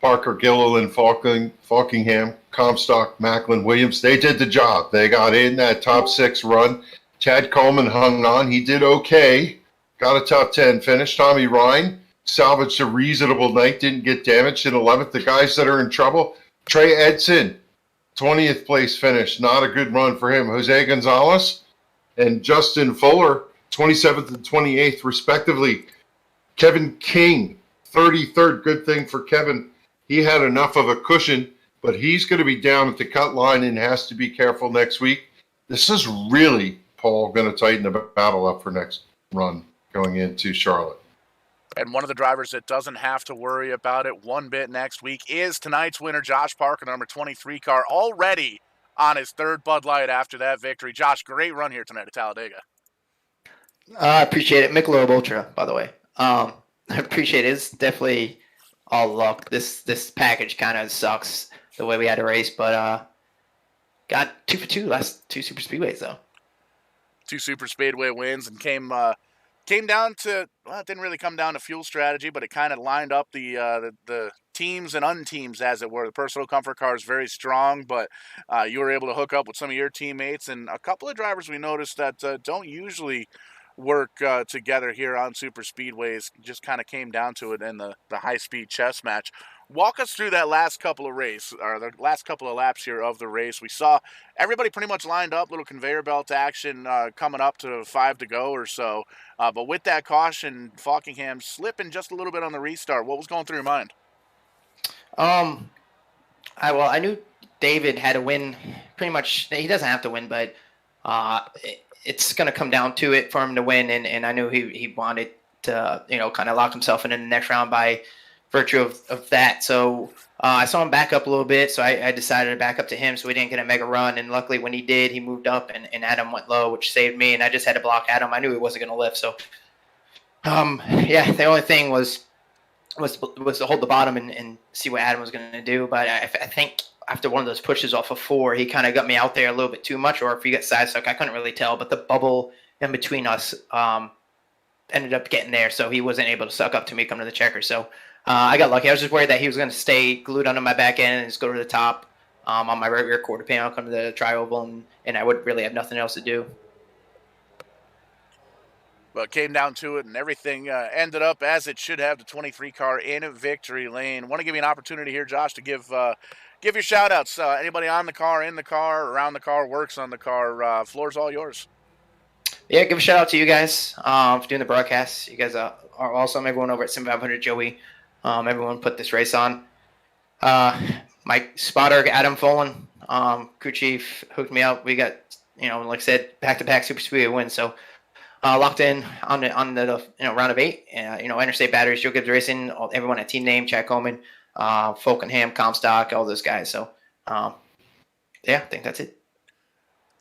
Parker, Gilliland, Falkingham, Comstock, Macklin, Williams. They did the job. They got in that top 6 run. Chad Coleman hung on. He did okay. Got a top 10 finish. Tommy Ryan salvaged a reasonable night. Didn't get damaged in 11th. The guys that are in trouble. Trey Edson, 20th place finish. Not a good run for him. Jose Gonzalez and Justin Fuller, 27th and 28th respectively. Kevin King, 33rd. Good thing for Kevin. He had enough of a cushion, but he's going to be down at the cut line and has to be careful next week. This is really, Paul, going to tighten the battle up for next run going into Charlotte. And one of the drivers that doesn't have to worry about it one bit next week is tonight's winner, Josh Parker, number 23 car, already on his 3rd Bud Light after that victory. Josh, great run here tonight at Talladega. I appreciate it. Michelob Ultra, by the way. I appreciate it. It's definitely all luck. This package kind of sucks the way we had to race, but got 2 for 2 last 2 super speedways though. 2 super speedway wins, and came down to, well, it didn't really come down to fuel strategy, but it kind of lined up the teams and unteams, as it were. The personal comfort car is very strong, but you were able to hook up with some of your teammates, and a couple of drivers we noticed that don't usually work together here on super speedways. Just kind of came down to it in the high-speed chess match. Walk us through that last couple of the last couple of laps here of the race. We saw everybody pretty much lined up, little conveyor belt action coming up to 5 to go or so. But with that caution, Falkingham slipping just a little bit on the restart. What was going through your mind? I knew David had to win. Pretty much, he doesn't have to win, but It's going to come down to it for him to win, and I knew he wanted to, kind of lock himself in the next round by virtue of that. So I saw him back up a little bit, so I decided to back up to him so we didn't get a mega run. And luckily, when he did, he moved up, and Adam went low, which saved me. And I just had to block Adam. I knew he wasn't going to lift. So, the only thing was to hold the bottom and see what Adam was going to do. But I think after one of those pushes off of 4, he kind of got me out there a little bit too much, or if he got side stuck, I couldn't really tell. But the bubble in between us ended up getting there, so he wasn't able to suck up to me coming to the checker. So I got lucky. I was just worried that he was going to stay glued onto my back end and just go to the top on my right rear quarter panel, come to the tri-oval, and I would really have nothing else to do. Well, it came down to it, and everything ended up as it should have. The 23 car in victory lane. Want to give you an opportunity here, Josh, to give your shout-outs. Anybody on the car, in the car, around the car, works on the car. Floor's all yours. Yeah, give a shout-out to you guys for doing the broadcast. You guys are awesome. Everyone over at SIM500, Joey. Everyone put this race on. My spotter, Adam Folan, crew chief, hooked me up. We got, like I said, back-to-back super speedway wins. So locked in on the round of 8. Interstate Batteries, Joe Gibbs Racing, everyone at Team Name, Chad Coleman, Falkenham, Comstock, all those guys. So I think that's it.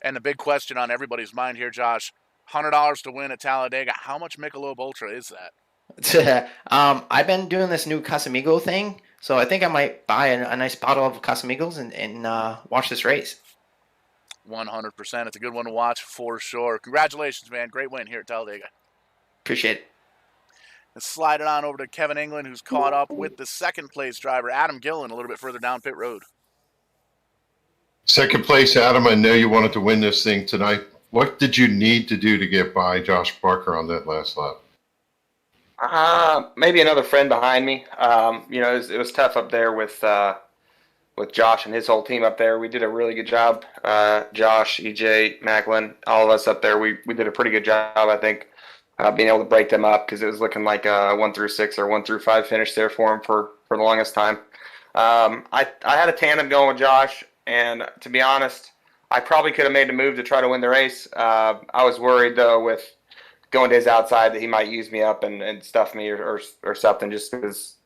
And the big question on everybody's mind here, Josh, $100 to win at Talladega. How much Michelob Ultra is that? I've been doing this new Casamigo thing, so I think I might buy a nice bottle of Casamigos and watch this race. 100%. It's a good one to watch for sure. Congratulations, man. Great win here at Talladega. Appreciate it. And slide it on over to Kevin England, who's caught up with the second place driver, Adam Gillen, a little bit further down pit road. Second place, Adam, I know you wanted to win this thing tonight. What did you need to do to get by Josh Parker on that last lap? Maybe another friend behind me. It was tough up there with Josh and his whole team up there. We did a really good job. Josh, EJ, Macklin, all of us up there, we did a pretty good job, I think, being able to break them up because it was looking like a 1 through 6 or 1 through 5 finish there for him for the longest time. I had a tandem going with Josh, and to be honest, I probably could have made the move to try to win the race. I was worried, though, with going to his outside that he might use me up and stuff me or something just because,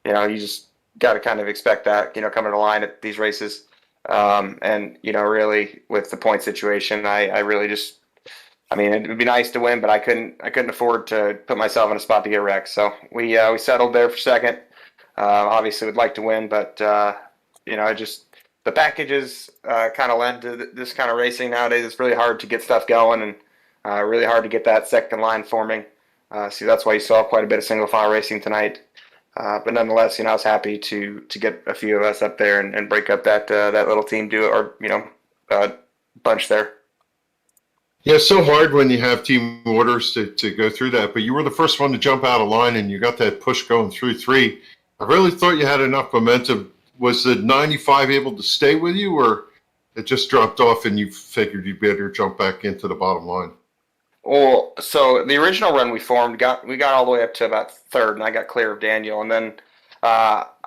you just got to kind of expect that, coming to the line at these races. Really with the point situation, I really just, it would be nice to win, but I couldn't afford to put myself in a spot to get wrecked. So we settled there for second. Obviously would like to win, but, the packages kind of lend to this kind of racing nowadays. It's really hard to get stuff going and really hard to get that second line forming. So that's why you saw quite a bit of single file racing tonight. But nonetheless, I was happy to get a few of us up there and break up that little team bunch there. Yeah, it's so hard when you have team orders to go through that. But you were the first one to jump out of line, and you got that push going through 3. I really thought you had enough momentum. Was the 95 able to stay with you, or it just dropped off and you figured you better jump back into the bottom line? Well, so the original run we formed, we got all the way up to about third, and I got clear of Daniel. And then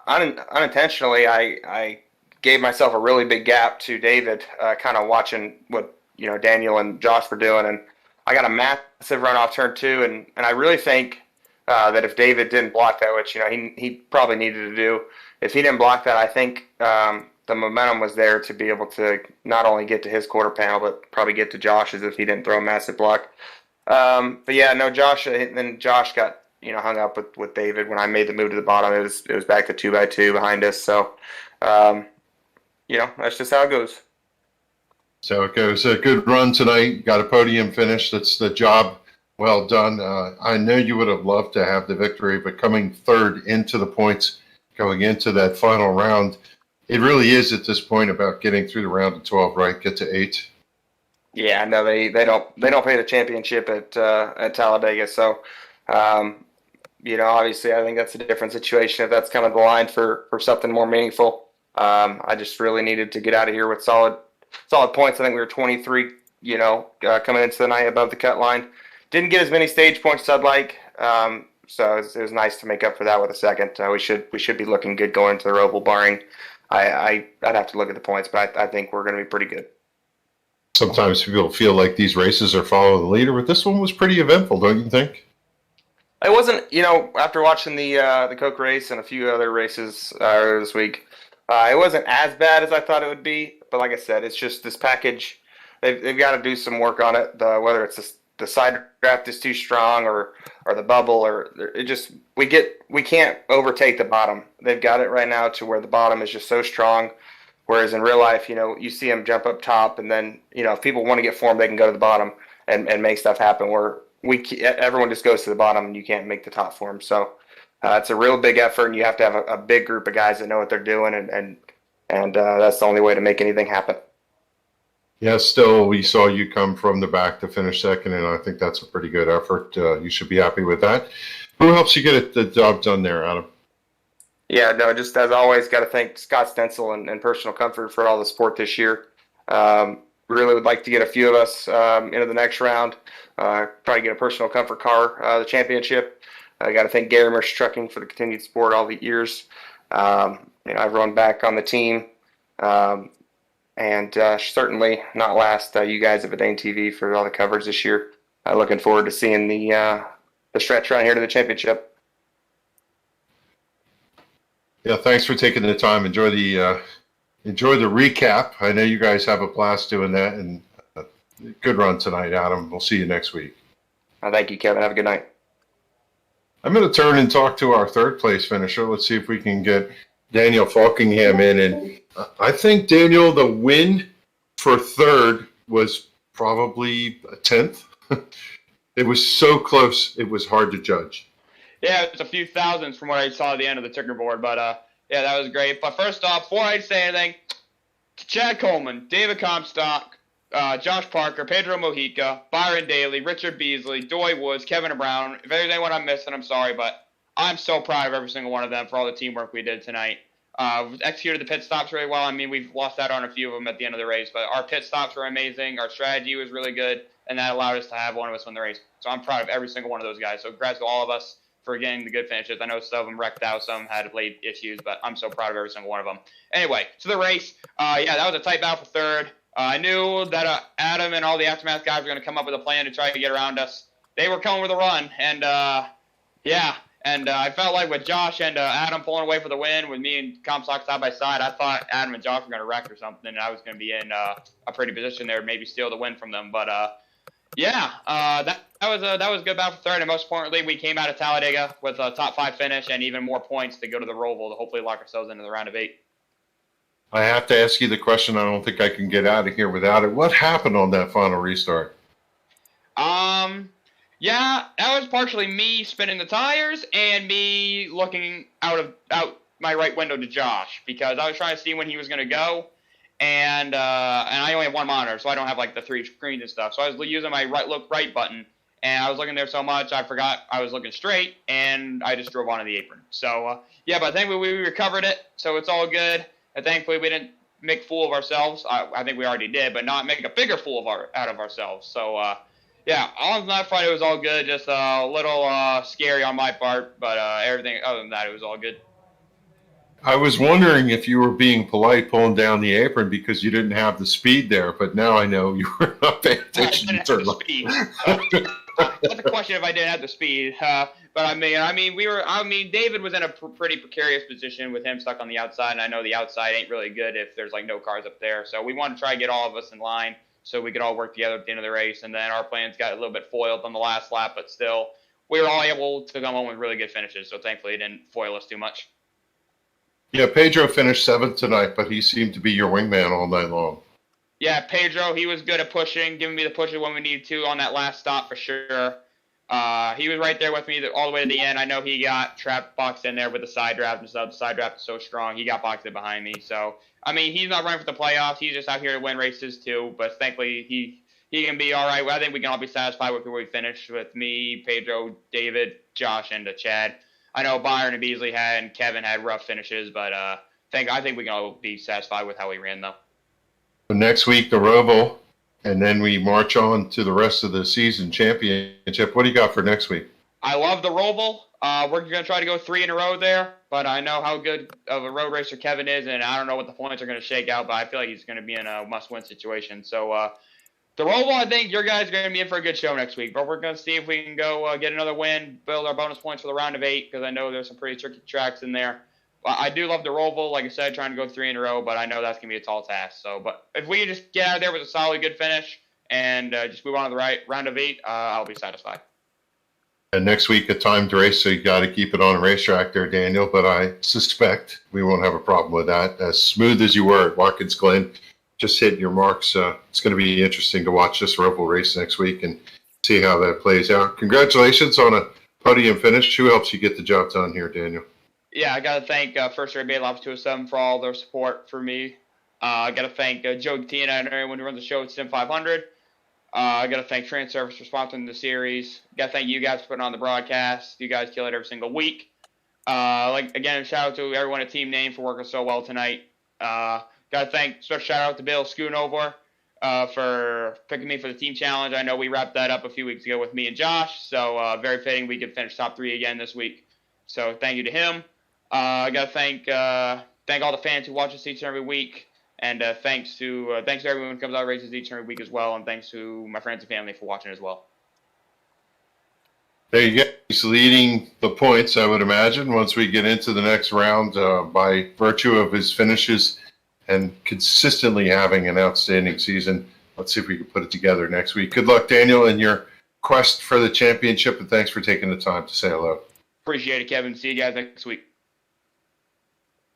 unintentionally, I gave myself a really big gap to David, kind of watching what Daniel and Josh were doing. And I got a massive run off turn 2, and I really think that if David didn't block that, which he probably needed to do, if he didn't block that, I think the momentum was there to be able to not only get to his quarter panel, but probably get to Josh's if he didn't throw a massive block. Josh. Then Josh got hung up with David when I made the move to the bottom. It was back to 2x2 behind us. So that's just how it goes. So it goes. A good run tonight. Got a podium finish. That's the job well done. I know you would have loved to have the victory, but coming third into the points going into that final round, it really is at this point about getting through the round of 12, right? Get to 8. Yeah, no, they don't pay the championship at Talladega. So, obviously, I think that's a different situation if that's coming to the line for something more meaningful. I just really needed to get out of here with solid points. I think we were 23, coming into the night above the cut line. Didn't get as many stage points as I'd like. So it was nice to make up for that with a second. We should be looking good going into the Roval, barring I'd have to look at the points, but I think we're going to be pretty good. Sometimes people feel like these races are following the leader, but this one was pretty eventful, don't you think? It wasn't, after watching the Coke race and a few other races this week, it wasn't as bad as I thought it would be. But like I said, it's just this package. They've got to do some work on it. Whether it's the side draft is too strong or the bubble, or it just we can't overtake the bottom. They've got it right now to where the bottom is just so strong. Whereas in real life, you see them jump up top, and then if people want to get formed, they can go to the bottom and make stuff happen. Where everyone just goes to the bottom, and you can't make the top form. So it's a real big effort, and you have to have a big group of guys that know what they're doing, and that's the only way to make anything happen. Yeah, still, we saw you come from the back to finish second, and I think that's a pretty good effort. You should be happy with that. Who helps you get the job done there, Adam? Yeah, no, just as always, got to thank Scott Stencil and Personal Comfort for all the support this year. Really would like to get a few of us into the next round. Probably get a Personal Comfort car, the championship. I got to thank Gary Mersh Trucking for the continued support all the years. Everyone back on the team. And certainly not last, you guys at Vidane TV for all the coverage this year. Looking forward to seeing the stretch run here to the championship. Yeah, thanks for taking the time. Enjoy the recap. I know you guys have a blast doing that, and good run tonight, Adam. We'll see you next week. Thank you, Kevin. Have a good night. I'm going to turn and talk to our third place finisher. Let's see if we can get Daniel Falkingham in. And I think, Daniel, the win for third was probably a 10th. It was so close, it was hard to judge. Yeah, it's a few thousands from what I saw at the end of the ticker board, but yeah, that was great. But first off, before I say anything, Chad Coleman, David Comstock, Josh Parker, Pedro Mojica, Byron Daly, Richard Beasley, Doy Woods, Kevin Brown. If there's anyone I'm missing, I'm sorry, but I'm so proud of every single one of them for all the teamwork we did tonight. We've executed the pit stops really well. I mean, we've lost out on a few of them at the end of the race, but our pit stops were amazing. Our strategy was really good, and that allowed us to have one of us win the race. So I'm proud of every single one of those guys. So congrats to all of us for getting the good finishes. I know some of them wrecked out, some had late issues, but I'm so proud of every single one of them. Anyway, to the race. Yeah, that was a tight battle for third. I knew that Adam and all the Aftermath guys were going to come up with a plan to try to get around us. They were coming with a run, and yeah. And I felt like with Josh and Adam pulling away for the win, with me and Comstock side by side, I thought Adam and Josh were going to wreck or something, and I was going to be in a pretty position there, maybe steal the win from them. But yeah, that was a good battle for third, and most importantly, we came out of Talladega with a top 5 finish and even more points to go to the Roval to hopefully lock ourselves into the round of 8. I have to ask you the question. I don't think I can get out of here without it. What happened on that final restart? Yeah, that was partially me spinning the tires and me looking out my right window to Josh, because I was trying to see when he was going to go, and I only have one monitor, so I don't have like the 3 screens and stuff. So I was using my look right button, and I was looking there so much I forgot I was looking straight, and I just drove onto the apron. So yeah, but thankfully we recovered it, so it's all good. And thankfully we didn't make a fool of ourselves. I think we already did, but not make a bigger fool out of ourselves. So yeah, on that Friday it was all good. Just a little scary on my part, but everything other than that, it was all good. I was wondering if you were being polite pulling down the apron because you didn't have the speed there, but now I know you were not paying attention. I didn't have the speed. That's a question if I didn't have the speed. But I mean, David was in a pretty precarious position with him stuck on the outside, and I know the outside ain't really good if there's like no cars up there. So we wanted to try to get all of us in line so we could all work together at the end of the race. And then our plans got a little bit foiled on the last lap, but still, we were all able to come home with really good finishes. So thankfully, it didn't foil us too much. Yeah, Pedro finished 7th tonight, but he seemed to be your wingman all night long. Yeah, Pedro, he was good at pushing, giving me the pushes when we needed to on that last stop for sure. He was right there with me all the way to the end. I know he got trapped boxed in there with the side draft and stuff. The side draft is so strong. He got boxed in behind me. So, I mean, he's not running for the playoffs. He's just out here to win races too. But thankfully, he can be all right. I think we can all be satisfied with where we finished with me, Pedro, David, Josh, and Chad. I know Byron and Beasley and Kevin had rough finishes, but I think we can all be satisfied with how we ran, though. Next week, the Roval, and then we march on to the rest of the season championship. What do you got for next week? I love the Roval. We're going to try to go 3 in a row there, but I know how good of a road racer Kevin is, and I don't know what the points are going to shake out, but I feel like he's going to be in a must-win situation. So, The Roval, I think your guys are going to be in for a good show next week, but we're going to see if we can go get another win, build our bonus points for the round of 8, because I know there's some pretty tricky tracks in there. I do love the Roval, like I said, trying to go 3 in a row, but I know that's going to be a tall task. So, but if we can just get out of there with a solid, good finish and just move on to the right round of 8, I'll be satisfied. And next week, a timed race, so you got to keep it on a racetrack there, Daniel. But I suspect we won't have a problem with that. As smooth as you were at Watkins Glen, just hitting your marks. It's going to be interesting to watch this Roval race next week and see how that plays out. Congratulations on a podium finish. Who helps you get the job done here, Daniel? Yeah, I got to thank First Aid Bay Lobs 207 for all their support for me. I got to thank Joe Tina and everyone who runs the show at SIM500. I got to thank Transervice for sponsoring the series. Got to thank you guys for putting on the broadcast. You guys kill it every single week. Again, shout out to everyone at Team Name for working so well tonight. Got to thank, special shout out to Bill Schoonover for picking me for the team challenge. I know we wrapped that up a few weeks ago with me and Josh, so very fitting we could finish top 3 again this week. So thank you to him. I got to thank all the fans who watch us each and every week, and thanks to everyone who comes out and races each and every week as well, and thanks to my friends and family for watching as well. There you go. He's leading the points, I would imagine, once we get into the next round by virtue of his finishes and consistently having an outstanding season. Let's see if we can put it together next week. Good luck, Daniel, in your quest for the championship, and thanks for taking the time to say hello. Appreciate it, Kevin. See you guys next week.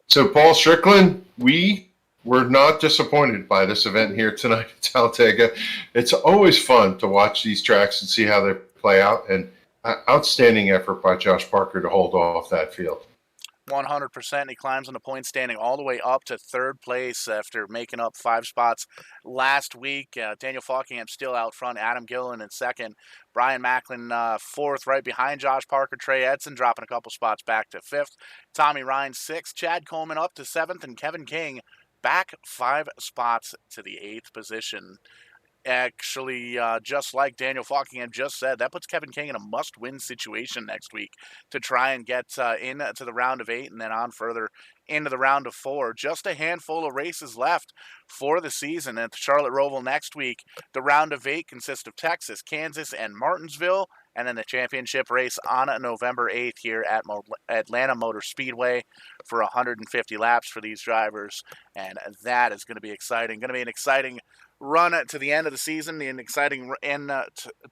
So, Paul Strickland, we were not disappointed by this event here tonight at Talladega. It's always fun to watch these tracks and see how they play out, and outstanding effort by Josh Parker to hold off that field. 100%. He climbs on the point standing all the way up to 3rd place after making up 5 spots last week. Daniel Falkingham still out front. Adam Gillen in 2nd. Brian Macklin 4th, right behind Josh Parker. Trey Edson dropping a couple spots back to 5th. Tommy Ryan 6th. Chad Coleman up to 7th. And Kevin King back 5 spots to the 8th position. Actually, just like Daniel Falkingham just said, that puts Kevin King in a must-win situation next week to try and get into the round of 8 and then on further into the round of 4. Just a handful of races left for the season at the Charlotte Roval next week. The round of 8 consists of Texas, Kansas, and Martinsville, and then the championship race on November 8th here at Atlanta Motor Speedway for 150 laps for these drivers, and that is going to be exciting. Going to be an exciting run to the end of the season, an exciting end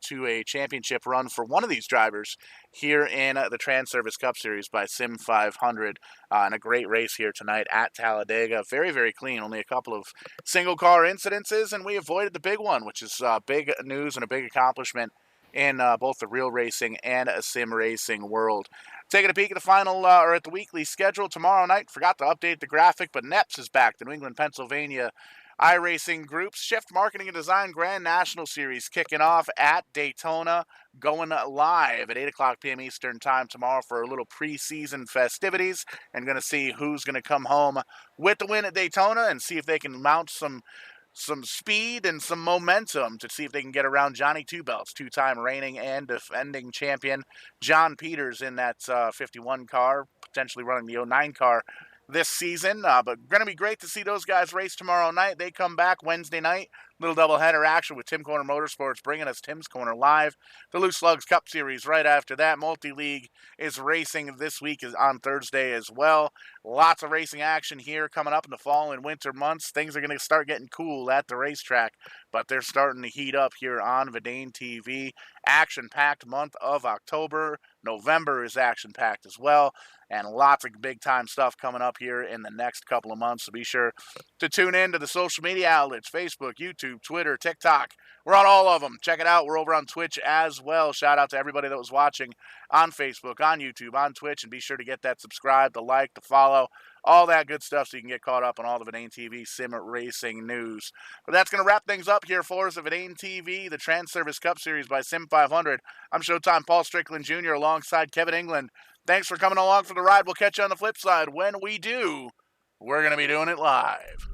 to a championship run for one of these drivers here in the Transervice Cup Series by SIM500, and a great race here tonight at Talladega. Very, very clean, only a couple of single car incidences, and we avoided the big one, which is big news and a big accomplishment in both the real racing and a sim racing world. Taking a peek at the final or at the weekly schedule tomorrow night. Forgot to update the graphic, but NEPS is back. The New England, Pennsylvania iRacing Group's Shift Marketing and Design Grand National Series kicking off at Daytona, going live at 8 o'clock p.m. Eastern Time tomorrow for a little preseason festivities, and going to see who's going to come home with the win at Daytona and see if they can mount some speed and some momentum to see if they can get around Johnny Two Belts, 2-time reigning and defending champion John Peters in that 51 car, potentially running the 09 car this season. But going to be great to see those guys race tomorrow night. They come back Wednesday night. Little doubleheader action with Tim Corner Motorsports bringing us Tim's Corner Live. The Loose Slugs Cup Series right after that. Multi-League is racing this week is on Thursday as well. Lots of racing action here coming up in the fall and winter months. Things are going to start getting cool at the racetrack, but they're starting to heat up here on Verdane TV. Action-packed month of October. November is action-packed as well, and lots of big-time stuff coming up here in the next couple of months. So be sure to tune in to the social media outlets, Facebook, YouTube, Twitter, TikTok. We're on all of them. Check it out. We're over on Twitch as well. Shout out to everybody that was watching on Facebook, on YouTube, on Twitch, and be sure to get that subscribe, the like, the follow, all that good stuff so you can get caught up on all the Verdane TV sim racing news. But that's going to wrap things up here for us at Verdane TV, the Transervice Cup Series by SIM500. I'm Showtime Paul Strickland Jr. alongside Kevin England. Thanks for coming along for the ride. We'll catch you on the flip side. When we do, we're going to be doing it live.